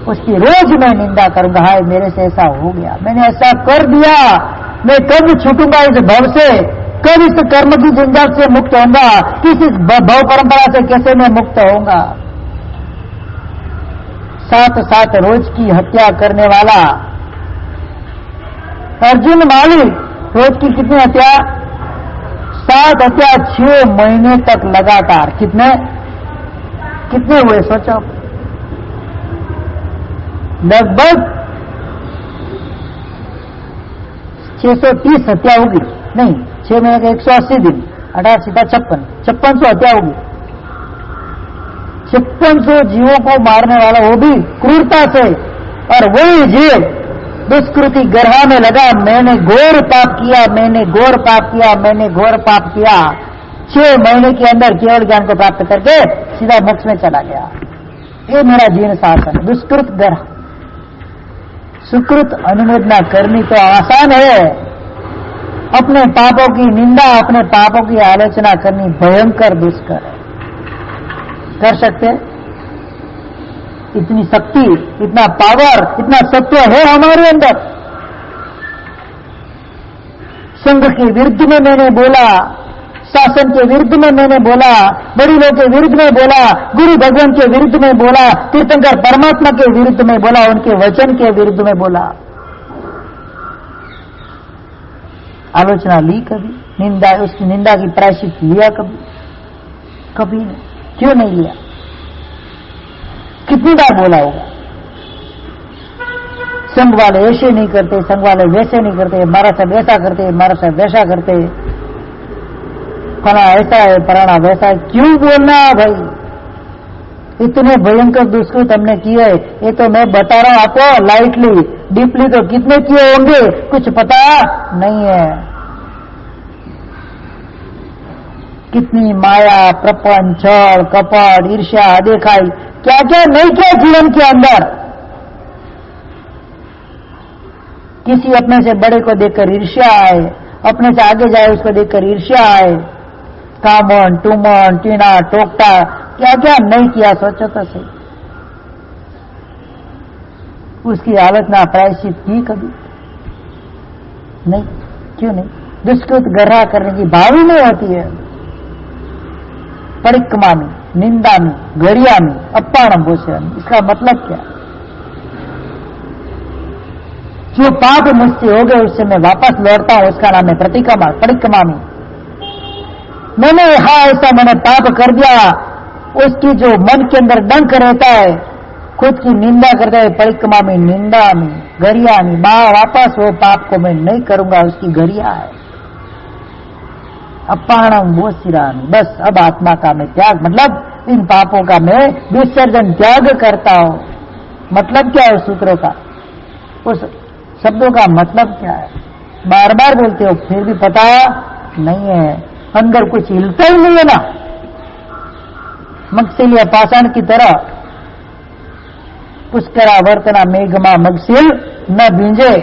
उसकी रोज मैं निंदा करूंगा। हाय मेरे से ऐसा हो गया, मैंने ऐसा कर दिया, मैं कब छूटूंगा इस भव से, कब इस कर्म की झंझट से मुक्त होऊंगा, किस इस भव परंपरा से कैसे मैं मुक्त होऊंगा। 7 रोज की हत्या करने वाला अर्जुन माली, रोज की कितनी हत्या? 7 हत्या 6 महीने तक लगातार। कितने हुए सोचो? लगभग 630 हत्या होगी। नहीं, 6 महीने के 180 दिन, 18 सीधा 5600 हत्या होगी। 5600 जीवों को मारने वाला, वो भी क्रूरता से, और वही जीव दुष्कृति गर्हा में लगा, मैंने घोर पाप किया, मैंने घोर पाप किया, मैंने घोर पाप किया। 6 महीने के अंदर केवल ज्ञान को प्राप्त करके सीधा मोक्ष में चला गया। ये मेरा जीवन शासन। दुष्कृत गर्ह, सुकृत अनुमोदना करनी तो आसान है, अपने पापों की निंदा, अपने पापों की आलोचना करनी भयंकर दुष्कर है। कर सकते? इतनी शक्ति, इतना पावर, इतना सत्व है हमारे अंदर। संघ के विरुद्ध में मैंने बोला, शासन के विरुद्ध में मैंने बोला, बड़ी लोगों के विरुद्ध में बोला, गुरु भगवान के विरुद्ध में बोला, तीर्थंकर परमात्मा के विरुद्ध में बोला, उनके वचन के विरुद्ध में बोला। आलोचना ली कभी? निंदा, उसकी निंदा की प्रायश्चित लिया कभी? कभी नहीं। क्यों नहीं लिया? कितनी बार बोला होगा? संघ वाले ऐसे नहीं करते, संघ वाले वैसे नहीं करते, हमारा सब ऐसा करते, हमारा सब वैसा करते, फला ऐसा है, फलाना वैसा है। क्यों बोलना भाई? इतने भयंकर दुष्कृत हमने किए है। ये तो मैं बता रहा हूं आपको लाइटली, डीपली तो कितने किए होंगे कुछ पता नहीं है। कितनी माया, प्रपंच, छल, कपट, ईर्ष्या, देखाई, क्या क्या नहीं किया जीवन के अंदर। किसी अपने से बड़े को देखकर ईर्ष्या आए, अपने से आगे जाए उसको देखकर ईर्ष्या आए, कामन, टूमन, टीना, टोकटा, क्या क्या नहीं किया। सोचो तो सही, उसकी हालत ना प्रायश्चित की कभी नहीं। क्यों नहीं? दुष्कृत गर्रा करने की भाव ही नहीं होती है। परिक्रमा में, निंदा में, गरिया में, अपाणम भूषण, इसका मतलब क्या? जो पाप मुझसे हो गए उससे मैं वापस लौटता हूं, उसका नाम है प्रतिक्रमा, परिक्रमा में। मैंने ऐसा मैंने पाप कर दिया, उसकी जो मन के अंदर डंक रहता है, खुद की निंदा करता है, परिक्रमा में, निंदा में, गरिया में, वापस वो पाप को मैं नहीं करूंगा, उसकी गरिया है। अपाणम वो सिरान, बस अब आत्मा का मैं त्याग, मतलब इन पापों का मैं विसर्जन, त्याग करता हूं। मतलब क्या है सूत्रों का? उस शब्दों का मतलब क्या है? बार बार बोलते हो फिर भी पता नहीं है, अंदर कुछ हिलता ही नहीं है ना। मगसिल या पाषाण की तरह, पुष्करा वर्तना मेघमा मगसिल न भींजे।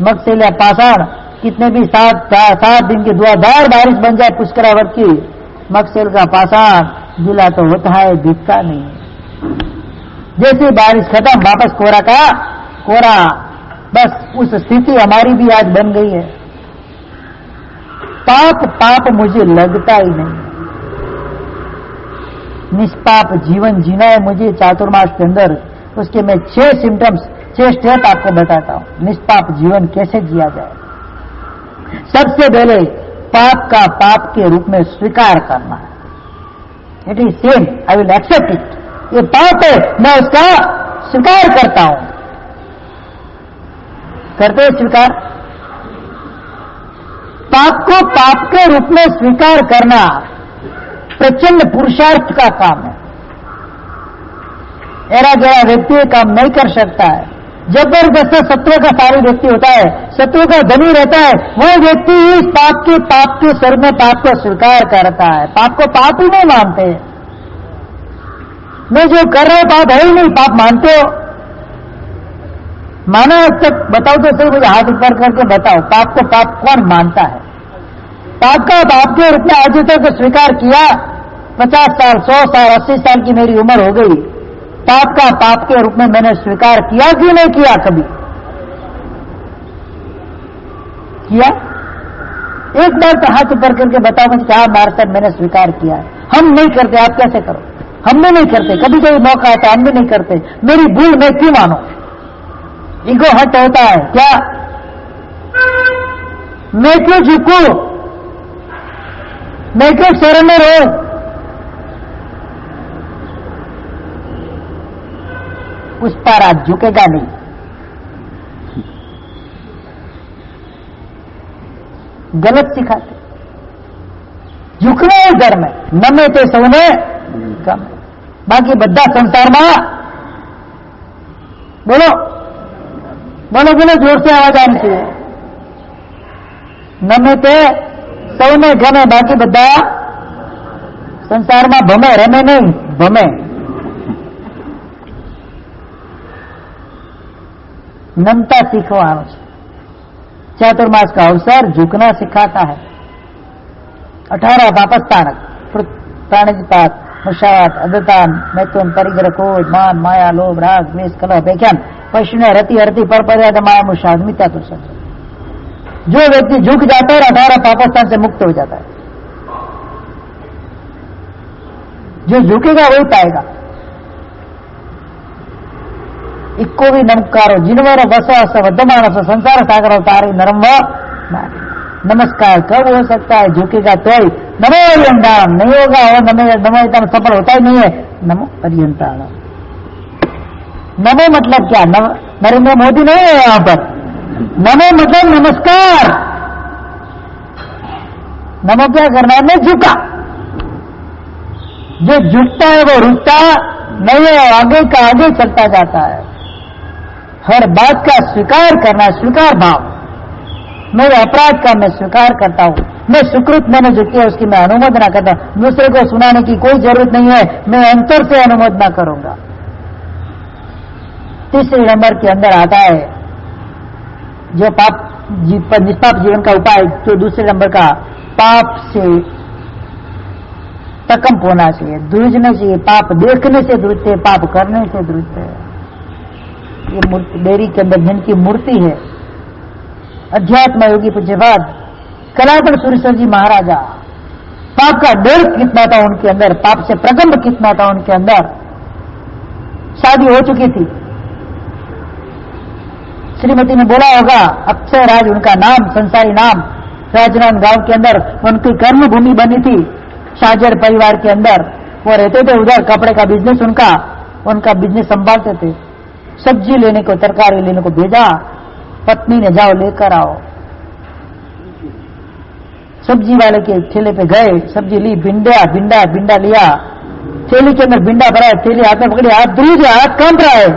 मगसिल या पाषाण कितने भी 7 दिन की दुआधार बारिश बन जाए पुष्करावर्त की, मगसिल का पाषाण गीला तो होता है, भीगता नहीं। जैसे बारिश खत्म, वापस कोरा का कोरा। बस उस स्थिति हमारी भी आज बन गई है। पाप मुझे लगता ही नहीं। निष्पाप जीवन जीना है मुझे चातुर्मास के अंदर। उसके मैं 6 सिम्टम्स, 6 स्टेप आपको बताता हूं, निष्पाप जीवन कैसे जिया जाए। सबसे पहले पाप का पाप के रूप में स्वीकार करना है। It is same, I will accept it. ये पाप है, मैं उसका स्वीकार करता हूं। करते हैं स्वीकार? पाप को पाप के रूप में स्वीकार करना प्रचंड पुरुषार्थ का काम है। ऐरा गैरा व्यक्ति काम नहीं कर सकता है। जबरदस्त सत्व का सारी व्यक्ति होता है, सत्व का धनी रहता है, वो व्यक्ति इस पाप के सर में पाप को स्वीकार करता है। पाप को पाप ही नहीं मानते। मैं जो कर रहा हूं पाप है ही नहीं, पाप मानते हो? माना अब तक? बताओ तो सही, मुझे हाथ ऊपर करके बताओ, पाप को पाप कौन मानता है? पाप का पाप के रूप में आज तक स्वीकार किया। 50 साल, 100 साल, 80 साल की मेरी उम्र हो गई, पाप का पाप के रूप में मैंने स्वीकार किया कि नहीं किया? कभी किया? एक बार तो हाथ ऊपर करके बताओ मुझे, क्या हमारे साथ मैंने स्वीकार किया है? हम नहीं करते, आप कैसे करो? हम भी नहीं करते, कभी कभी मौका आता हम भी नहीं करते। मेरी भूल मैं क्यों मानू? ईगो हट होता है क्या? मैं क्यों झुकू? मैं क्यों शरण में रहूं? उस पर आज झुकेगा नहीं। गलत सिखाते। झुकने घर में नमे ते सौने गमे। बाकी बद्दा संसार में बोलो बोलो बोलो, जोर से आवाज आनी चाहिए। नमे ते सौने गमे, बाकी बद्दा संसार में भमे, रमे नहीं भमे। नमता सीखवानो छे। चातुर्मास का अवसर झुकना सिखाता है। 18 पापस्थानक, प्राणिजपात, मुषावात, अदतान, मैथुन, परिग्रह, क्रोध, मान, माया, लोभ, राग, द्वेष, कलह, अभिज्ञान, पशुने, रति, हरति, पर पर्याद, माया, मुषाद, मिथ्यादर्शन। जो व्यक्ति झुक जाता है 18 पापस्थान से मुक्त हो जाता है। जो झुकेगा वही पाएगा। इक्को भी नमस्कारो जिनवर बसवास वर्धमान संसार सागर तारे नरम नमस्कार कब हो सकता है? झुकेगा तो ही। नमो पर्यंताम नहीं होगा, और नमो इतना सफल होता ही नहीं है। नमो पर्यंताम, नमो मतलब क्या? नरेंद्र मोदी नहीं है यहां पर। नमो मतलब नमस्कार। नमो क्या करना है? मैं झुका। जो झुकता है वो रुकता नहीं है, आगे का आगे चलता जाता है। हर बात का स्वीकार करना, स्वीकार भाव। मेरे अपराध का मैं स्वीकार करता हूं, मैं सुकृत मैंने जो किया उसकी मैं अनुमोदना करता हूं। दूसरे को सुनाने की कोई जरूरत नहीं है, मैं अंतर से अनुमोदना करूंगा। तीसरे नंबर के अंदर आता है जो पाप निष्पाप जीवन का उपाय, जो दूसरे नंबर का पाप से प्रकंप होना चाहिए, द्रुजने चाहिए। पाप देखने से द्रुजते, पाप करने से द्रुजते। ये मूर्ति डेयरी के अंदर जिनकी मूर्ति है, अध्यात्म योगी पूज्यपाद कलापन सूर्यसर जी महाराजा, पाप का डर कितना था उनके अंदर, पाप से प्रकंप कितना था उनके अंदर। शादी हो चुकी थी, श्रीमती ने बोला होगा, अक्षय राज उनका नाम, संसारी नाम, राजनांद गांव के अंदर उनकी कर्म भूमि बनी थी। शाहजर परिवार के अंदर वो रहते थे, उधर कपड़े का बिजनेस उनका बिजनेस संभालते थे। सब्जी लेने को, तरकारी लेने को भेजा, पत्नी ने जाओ लेकर आओ। सब्जी वाले के ठेले पे गए, सब्जी ली, भिंडा लिया, थैली के अंदर भिंडा भरा, थैली हाथ में पकड़ी, हाथ धुल गया, हाथ कांप रहा है।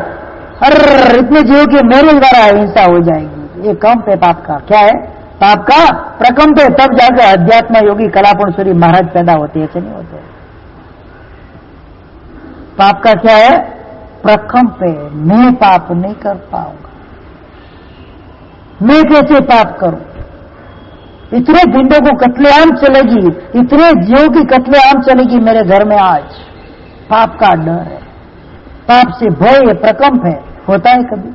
अरे इतने जीव की मेरे द्वारा हिंसा हो जाएगी। ये कंप है पाप का। क्या है? पाप का प्रकंप है। तब जाकर अध्यात्म योगी कलापुरुषोरी महाराज पैदा होते, ऐसे नहीं होते। पाप का क्या है? प्रकंप है। मैं पाप नहीं कर पाऊंगा, मैं कैसे पाप करूं? इतने भिंडों को कत्लेआम चलेगी, इतने जीवों की कत्लेआम चलेगी मेरे घर में आज। पाप का डर है, पाप से भय है, प्रकंप है। होता है कभी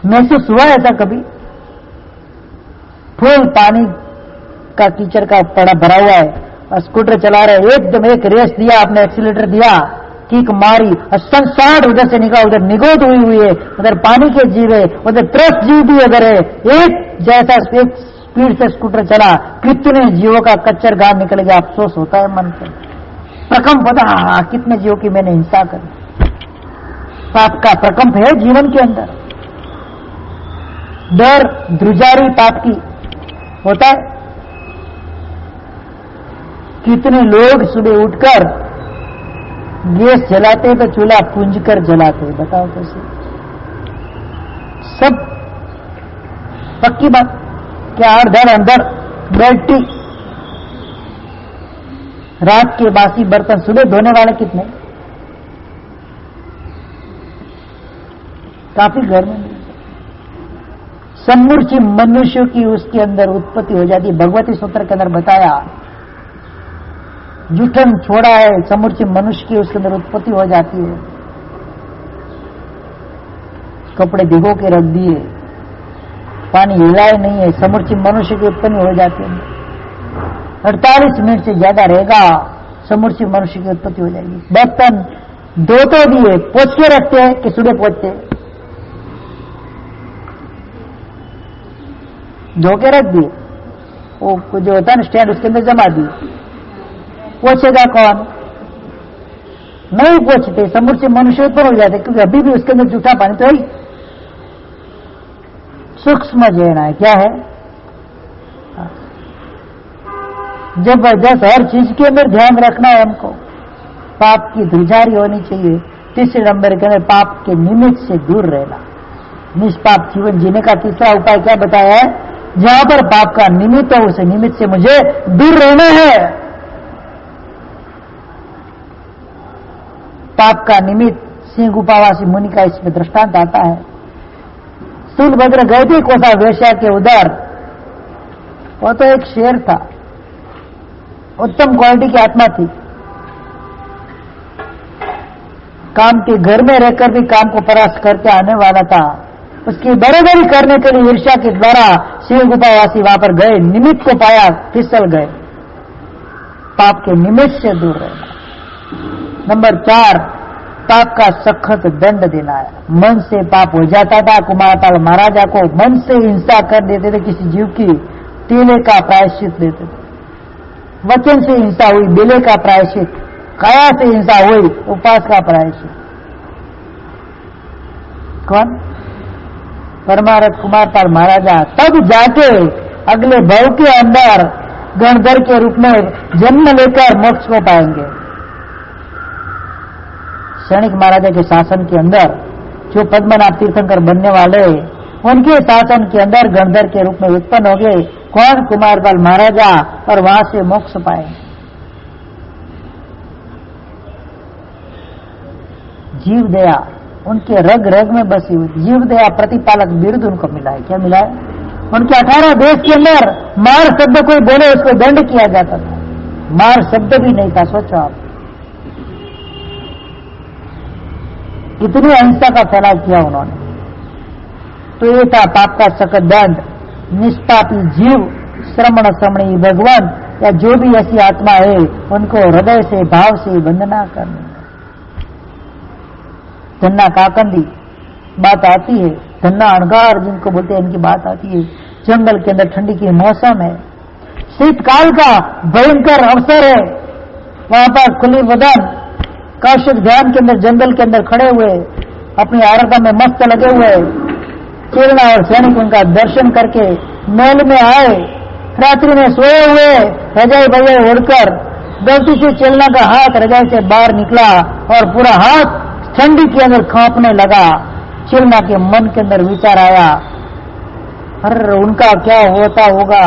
महसूस हुआ ऐसा? कभी फुल पानी का कीचड़ का पड़ा भरा हुआ है और स्कूटर चला रहे, एकदम एक रेस दिया, आपने एक्सीलेटर दिया, किक मारी और संसार उधर से निकला, उधर निगोद हुई है, उधर पानी के जीव है, उधर त्रस्त जीव भी उधर है। एक जैसा एक स्पीड से स्कूटर चला, कितने जीवों का कच्चर गाड़ निकल गया। अफसोस होता है मन से, प्रकंप होता, कितने जीवों की मैंने हिंसा करी। पाप का प्रकंप है जीवन के अंदर। डर द्रुजारी पाप की होता है। कितने लोग सुबह उठकर गैस जलाते तो चूल्हा पूंज कर जलाते, बताओ कैसे? सब पक्की बात। क्या अंदर अंदर बैटरी, रात के बासी बर्तन सुबह धोने वाले कितने? काफी घर में सम्मूर्छी मनुष्य की उसके अंदर उत्पत्ति हो जाती है। भगवती सूत्र के अंदर बताया, जूठन छोड़ा है, सम्मूर्छी मनुष्य की उसके अंदर उत्पत्ति हो जाती है। कपड़े भिगो के रख दिए, पानी हिलाए नहीं है, सम्मूर्छी मनुष्य की उत्पत्ति हो जाती है। 48 मिनट से ज्यादा रहेगा, सम्मूर्छी मनुष्य की उत्पत्ति हो जाएगी। बर्तन धो तो दिए, पोंछ के रखते हैं कि सुबह पोंछते? धो के रख दिए, वो जो होता है ना स्टैंड, उसके अंदर जमा दिए। पोछेगा कौन? नहीं पोछते, सम्मूर्छी मनुष्य उत्पन्न हो जाते, क्योंकि अभी भी उसके अंदर जूठा पानी तो है। सूक्ष्म जीना है, क्या है? जबरदस्त हर चीज के अंदर ध्यान रखना है हमको। पाप की धुजारी होनी चाहिए। तीसरे नंबर के अंदर पाप के निमित्त से दूर रहना। निष्पाप जीवन जीने का तीसरा उपाय क्या बताया है? जहां पर पाप का निमित्त हो, उस निमित्त से मुझे दूर रहना है। पाप का निमित्त सिंह गुफावासी मुनि का इसमें दृष्टांत आता है। सूलभद्र गए थे कोसा वेश्या के उधर, वो तो एक शेर था, उत्तम क्वालिटी की आत्मा थी, काम के घर में रहकर भी काम को परास्त करके आने वाला था। उसकी बराबरी करने के लिए ईर्ष्या के द्वारा सिंह गुफावासी वहां पर गए, निमित्त को पाया, फिसल गए। पाप के निमित्त से दूर रहना। नंबर 4, पाप का सख्त दंड देना है। मन से पाप हो जाता था। कुमारपाल महाराजा को मन से हिंसा कर देते थे, किसी जीव की टीले का प्रायश्चित देते थे। वचन से हिंसा हुई, बेले का प्रायश्चित। काया से हिंसा हुई, उपवास का प्रायश्चित। कौन? परमारथ कुमारपाल महाराजा। तब जाके अगले भव के अंदर गणधर के रूप में जन्म लेकर मोक्ष को पाएंगे। क्षणिक महाराजा के शासन के अंदर जो पद्मनाभ तीर्थंकर बनने वाले, उनके शासन के अंदर गणधर के रूप में उत्पन्न हो गए। कौन कुमारपाल महाराजा, और वहां से मोक्ष पाए। जीव दया उनके रग रग में बसी हुई, जीव दया प्रतिपालक बिरुद उनको मिला है। क्या मिला है? उनके 18 देश के अंदर मार शब्द कोई बोले उसको दंड किया जाता था, मार शब्द भी नहीं था। सोचो आप, इतनी अहिंसा का फैलाव किया उन्होंने। तो ये था पाप का सख्त दंड। निष्पापी जीव, श्रमण श्रमणी भगवान, या जो भी ऐसी आत्मा है उनको हृदय से भाव से वंदना करनी। धन्ना काकंदी बात आती है, धन्ना अणगार जिनको बोलते हैं, इनकी बात आती है। जंगल के अंदर ठंडी की मौसम है, शीतकाल का भयंकर अवसर है। वहां पर खुली बदन कौशिक ध्यान के अंदर जंगल के अंदर खड़े हुए, अपनी आराधना में मस्त लगे हुए। चेलना और सैनिक उनका दर्शन करके महल में आए। रात्रि में सोए हुए रजाई बजाई उड़कर गलती से चेलना का हाथ रजाई से बाहर निकला और पूरा हाथ ठंडी के अंदर कांपने लगा। चेलना के मन के अंदर विचार आया, अरे उनका क्या होता होगा,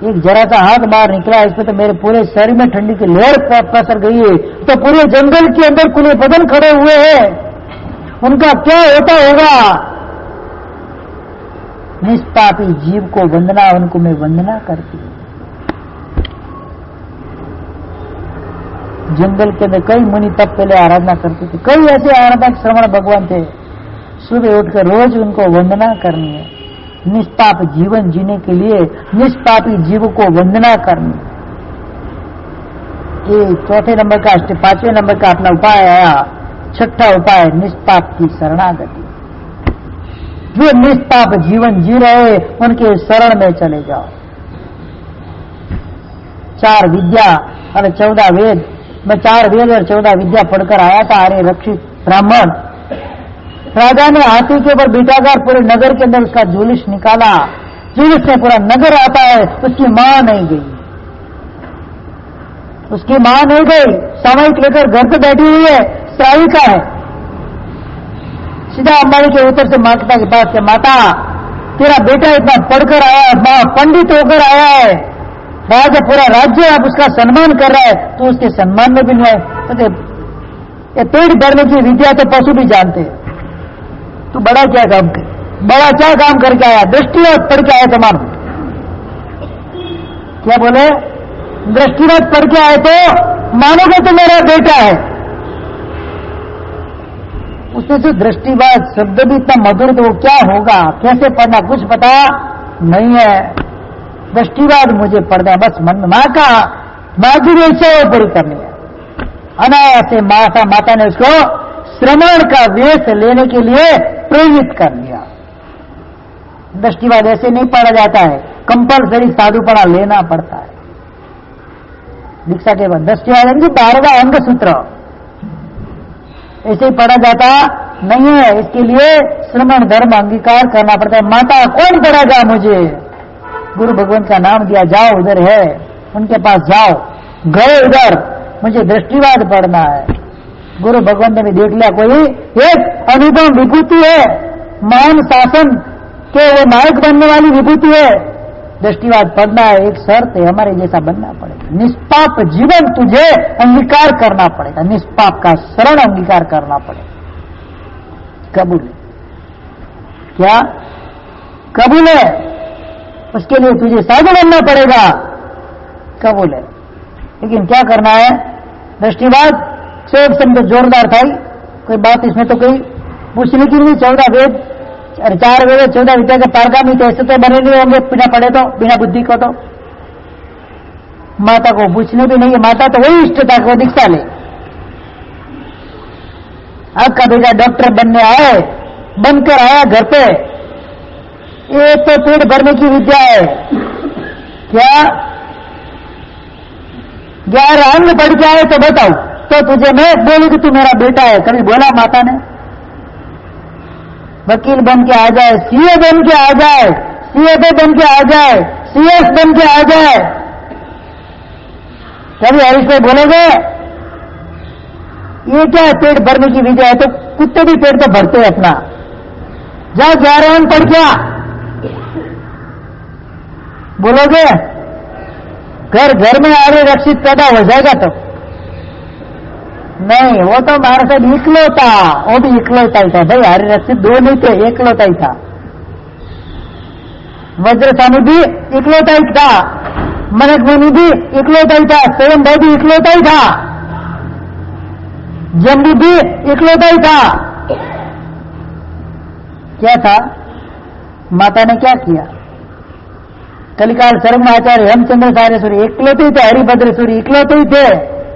एक जरा सा हाथ बाहर निकला, इसमें तो मेरे पूरे शरीर में ठंडी की लहर पसर गई है। तो पूरे जंगल के अंदर खुले बदन खड़े हुए हैं, उनका क्या होता होगा। निष्पापी जीव को वंदना, उनको मैं वंदना करती हूं। जंगल के अंदर कई मुनि तब पहले आराधना करते थे, कई ऐसे आराधक श्रवण भगवान थे। सुबह उठकर रोज उनको वंदना करनी है। निष्पाप जीवन जीने के लिए निष्पापी जीव को वंदना करनी। ये चौथे नंबर का, 5वें नंबर का अपना उपाय आया। छठा उपाय निष्पाप की शरणागति। जो निष्पाप जीवन जी रहे उनके शरण में चले जाओ। 4 विद्या और 14 वेद, मैं 4 वेद और 14 विद्या पढ़कर आया था। अरे रक्षित ब्राह्मण, राजा ने हाथी के ऊपर बिठाकर पूरे नगर के अंदर उसका जुलूस निकाला। जुलूस में पूरा नगर आता है, उसकी मां नहीं गई, उसकी मां नहीं गई। सामयिक लेकर घर पे बैठी हुई है, श्राविका है। सीधा अंबानी के उत्तर से माता के पास से, माता तेरा बेटा इतना पढ़कर आया है, पंडित होकर आया है, राजा पूरा राज्य अब उसका सम्मान कर रहा है, तो उसके सम्मान में भी नहीं आए। ये पेड़ भरने की विद्या तो पशु भी जानते हैं, तू बड़ा क्या काम करके आया, दृष्टिवाद पढ़ के आया तमाम। क्या बोले? दृष्टिवाद पढ़ के आए तो मानोगे तो मेरा बेटा है। उसने जो दृष्टिवाद शब्द भी इतना मधुर, तो वो क्या होगा, कैसे पढ़ना, कुछ पता नहीं है। दृष्टिवाद मुझे पढ़ना है, बस मन में माँ की इच्छा वो पूरी करनी है। अनायास से माता ने उसको श्रमण का वेश लेने के लिए प्रेरित कर दिया। दृष्टिवाद ऐसे नहीं पढ़ा जाता है, कंपलसरी साधुपना लेना पड़ता है दीक्षा के बाद। दृष्टिवाद यानी 12वां अंग सूत्र ऐसे ही पढ़ा जाता नहीं है, इसके लिए श्रमण धर्म अंगीकार करना पड़ता है। माता कौन पढ़ेगा मुझे? गुरु भगवान का नाम दिया, जाओ उधर है, उनके पास जाओ। गए उधर, मुझे दृष्टिवाद पढ़ना है। गुरु भगवान ने भी देख लिया कोई एक अनुपम विभूति है, महान शासन के वो नायक बनने वाली विभूति है, दृष्टिवाद पढ़ना है, एक शर्त है, हमारे जैसा बनना पड़ेगा। निष्पाप जीवन तुझे अंगीकार करना पड़ेगा, निष्पाप का शरण अंगीकार करना पड़ेगा। कबूल है? क्या कबूल है? उसके लिए तुझे साधु बनना पड़ेगा, कबूल है। लेकिन क्या करना है? दृष्टिवाद से शब्द जोरदार था, कोई बात इसमें तो कोई पूछने की नहीं। 14 वेद, 4 वेद 14 विद्या के पारगामी तो ऐसे तो बने नहीं होंगे बिना पढ़े, तो बिना बुद्धि को। तो माता को पूछने भी नहीं है, माता तो वही इष्ट था को दीक्षा ले। आपका बेटा डॉक्टर बनने आए, बनकर आया घर पे, ये तो पेट भरने की विद्या है। क्या 11 अंग पढ़ के आए तो बताओ, तो तुझे मैं बोलूं कि तू मेरा बेटा है? कभी बोला माता ने? वकील बन के आ जाए, सीए बन के आ जाए, सीएफए बन के आ जाए, सीएस बन के आ जाए, कभी हरीश भाई बोलोगे ये क्या है पेट भरने की विद्या है? तो कुत्ते भी पेट तो भरते हैं अपना। जा 11 अंग पढ़ क्या, बोलोगे? घर घर में आर्य रक्षित पैदा हो जाएगा तो नहीं, वो तो हमारे साथ इकलौता, वो भी इकलौता ही था भाई। आर्य रक्षित दो नहीं थे, इकलौता ही था। वज्रसानु भी इकलौता ही था, मनक मुनि भी इकलौता ही था, स्वयं भाई भी इकलौता ही था, जम्बू भी इकलौता ही था। क्या था? माता ने क्या किया? कलिकाल सर्व आचार्य हेमचंद्र सारे सूर्य इकलौते ही थे, हरिभद्र सूर्य इकलौते ही थे,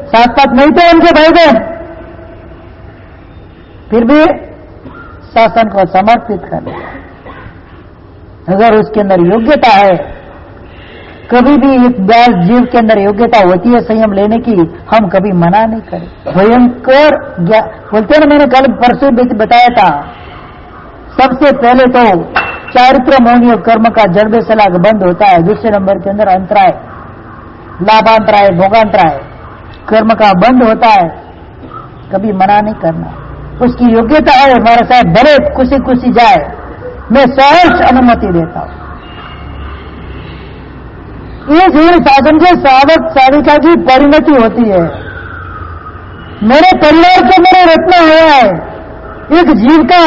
सात पात नहीं थे उनके भाई बहन, फिर भी शासन को समर्पित कर दिया। अगर उसके अंदर योग्यता है, कभी भी एक व्यास जीव के अंदर योग्यता होती है संयम लेने की, हम कभी मना नहीं करें। भयंकर बोलते हैं ना, मैंने कल परसों बताया था, सबसे पहले तो चारित्र मौनी कर्म का जड़ सलाह बंद होता है। दूसरे नंबर के अंदर अंतराय, लाभांतराय, भोगांतराय कर्म का बंद होता है। कभी मना नहीं करना। उसकी योग्यता है, हमारे साथ भले खुशी खुशी जाए, मैं सहर्ष अनुमति देता हूं। ये जीवन शासन के साधक साधिका की परिणति होती है। मेरे परिवार के मेरे रत्न हुआ है, एक जीव का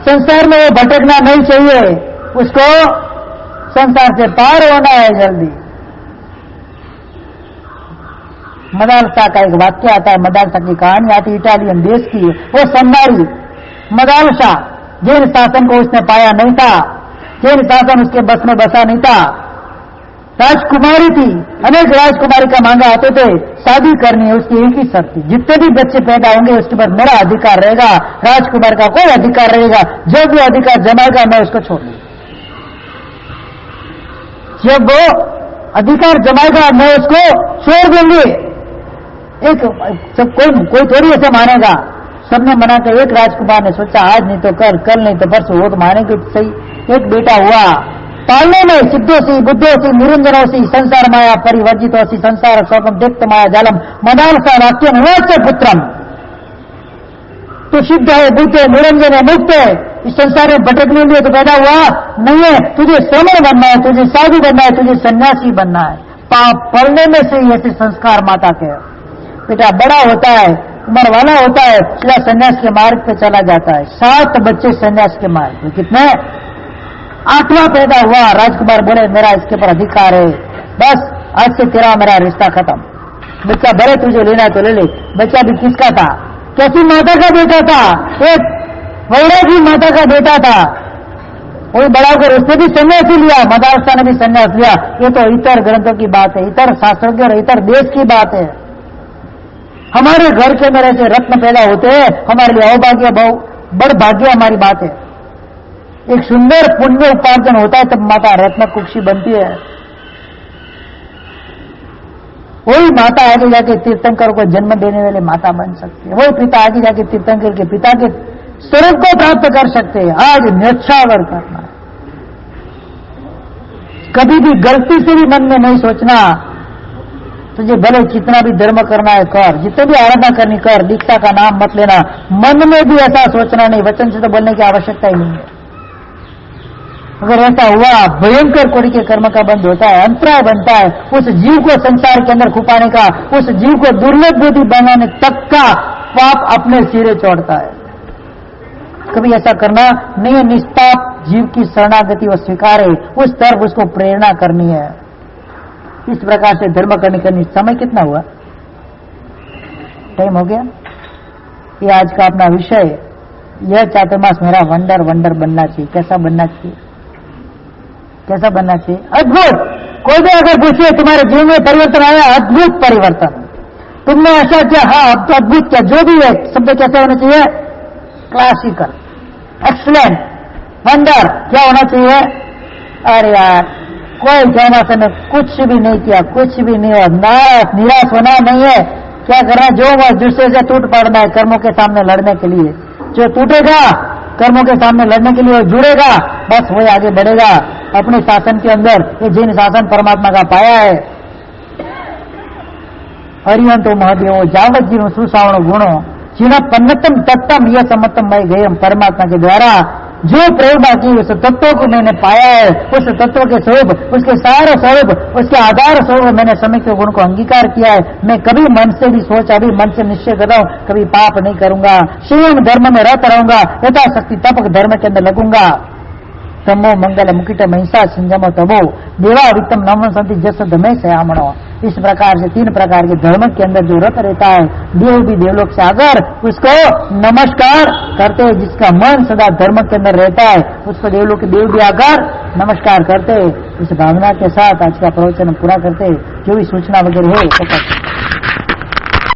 संसार में वो भटकना नहीं चाहिए, उसको संसार से पार होना है जल्दी। मदालसा का एक वाक्य आता है, मदालसा की कहानी आती है इटालियन देश की। वो सन्नारी मदालसा, जैन शासन को उसने पाया नहीं था, जैन शासन उसके बस में बसा नहीं था, राजकुमारी थी, अनेक राजकुमारी का मांगा आते थे, शादी करनी है, उसकी एक ही शर्त थी, जितने भी बच्चे पैदा होंगे उसके पर मेरा अधिकार रहेगा, राजकुमार का कोई अधिकार रहेगा, जब वो अधिकार जमाएगा मैं उसको छोड़ दूंगा। जब वो अधिकार जमाएगा मैं उसको छोड़ दूंगी। एक सब कोई थोड़ी ऐसे मानेगा, सबने मना कर। एक राजकुमार ने सोचा आज नहीं तो कल नहीं तो परसों, वो तो मानेंगे सही। एक बेटा हुआ, पालने में सिद्धोसी बुद्धोसी निरंजनोसी संसार माया परिवर्जितोसी संसार शोकम दीप्त माया जालम मदालसा वाक्यम वाच्य पुत्रम। तो सिद्ध है, बुद्ध है, निरंजन है, मुक्त है, इस संसार में भटकने लिए तो पैदा हुआ नहीं है। तुझे श्रमण बनना है, तुझे साधु बनना है, तुझे सन्यासी बनना है। पाप पढ़ने में से ही ऐसे संस्कार माता के। बेटा बड़ा होता है, उम्र वाला होता है, सीधा सन्यास के मार्ग पे चला जाता है। 7 बच्चे सन्यास के मार्ग पे, कितने? 8वां पैदा हुआ, राजकुमार बोले मेरा इसके पर अधिकार है, बस आज से तेरा मेरा रिश्ता खत्म। बच्चा भले तुझे लेना तो ले ले। बच्चा भी किसका था? कैसी माता का बेटा था? एक वैरागी माता का बेटा था। वही बड़ा होकर उसने भी सन्यास लिया, मदालसा ने भी सन्यास लिया। ये तो इतर ग्रंथों की बात है, इतर शास्त्रों और इतर देश की बात है। हमारे घर के अंदर ऐसे रत्न पैदा होते हैं, हमारे लिए अभाग्य बड़ भाग्य हमारी बात है। एक सुंदर पुण्य उपार्जन होता है तब माता रत्न कुक्षी बनती है। वही माता आगे जाके तीर्थंकर को जन्म देने वाली माता बन सकती है। वही पिता आगे जाके तीर्थंकर के पिता के स्वरूप को प्राप्त कर सकते हैं। आज न्यौछावर करना, कभी भी गलती से भी मन में नहीं सोचना तुझे भले जितना भी धर्म करना है कर, जितने भी आराधना करनी कर, दीक्षा का नाम मत लेना। मन में भी ऐसा सोचना नहीं, वचन से तो बोलने की आवश्यकता ही नहीं है। अगर ऐसा हुआ भयंकर कोटि के कर्म का बंद होता है, अंतराय बनता है उस जीव को संसार के अंदर खुपाने का, उस जीव को दुर्लभ बुद्धि बनाने तक का पाप अपने सिरे चढ़ता है। कभी ऐसा करना नहीं है। निष्पाप जीव की शरणागति वो स्वीकारे, उस तरफ उसको प्रेरणा करनी है। इस प्रकार से धर्म करने समय कितना हुआ? टाइम हो गया। ये आज का अपना विषय, यह चातुर्मास मेरा वंडर बनना चाहिए। कैसा बनना चाहिए? कैसा बनना चाहिए? अद्भुत। कोई भी अगर पूछे तुम्हारे जीवन में परिवर्तन आया, अद्भुत परिवर्तन। तुमने ऐसा किया, हाँ अब तो अद्भुत क्या, जो भी है शब्द कैसे होना चाहिए? Classical, excellent, wonder. क्या होना चाहिए? अरे यार कोई कहना से मैं कुछ भी नहीं किया, कुछ भी नहीं हुआ, निराश होना नहीं है। क्या करना? जो वह दूसरे से टूट पड़ना है कर्मों के सामने लड़ने के लिए। जो टूटेगा कर्मों के सामने लड़ने के लिए, जुड़ेगा, बस वही आगे बढ़ेगा अपने शासन के अंदर। ये जिन शासन परमात्मा का पाया है, हरिवंतो महदेवो जावत जीव सुसावण गुणों जिन पन्नतम तत्तम यह सम्मतम मई गयम। परमात्मा के द्वारा जो प्रेरणा की उस तत्व को मैंने पाया है, उस तत्व के स्वरूप, उसके सारे स्वरूप, उसके आधार स्वरूप मैंने समय के गुण को अंगीकार किया है। मैं कभी मन से भी सोचा, अभी मन से निश्चय कर रहा हूं, कभी पाप नहीं करूंगा, शिव धर्म में रहता रहूंगा, यथाशक्ति तपक धर्म के अंदर लगूंगा। तमो मंगल मुकिट महिषा संजमो तबो देवा वित्तम नमन संति जस धमे सयामणो। इस प्रकार से 3 प्रकार के धर्म के अंदर जो रत रहता है, देव भी देवलोक से आकर उसको नमस्कार करते हैं। जिसका मन सदा धर्म के अंदर रहता है उसको देवलोक के देव भी आकर नमस्कार करते हैं। इस भावना के साथ आज का प्रवचन पूरा करते, जो भी सूचना वगैरह है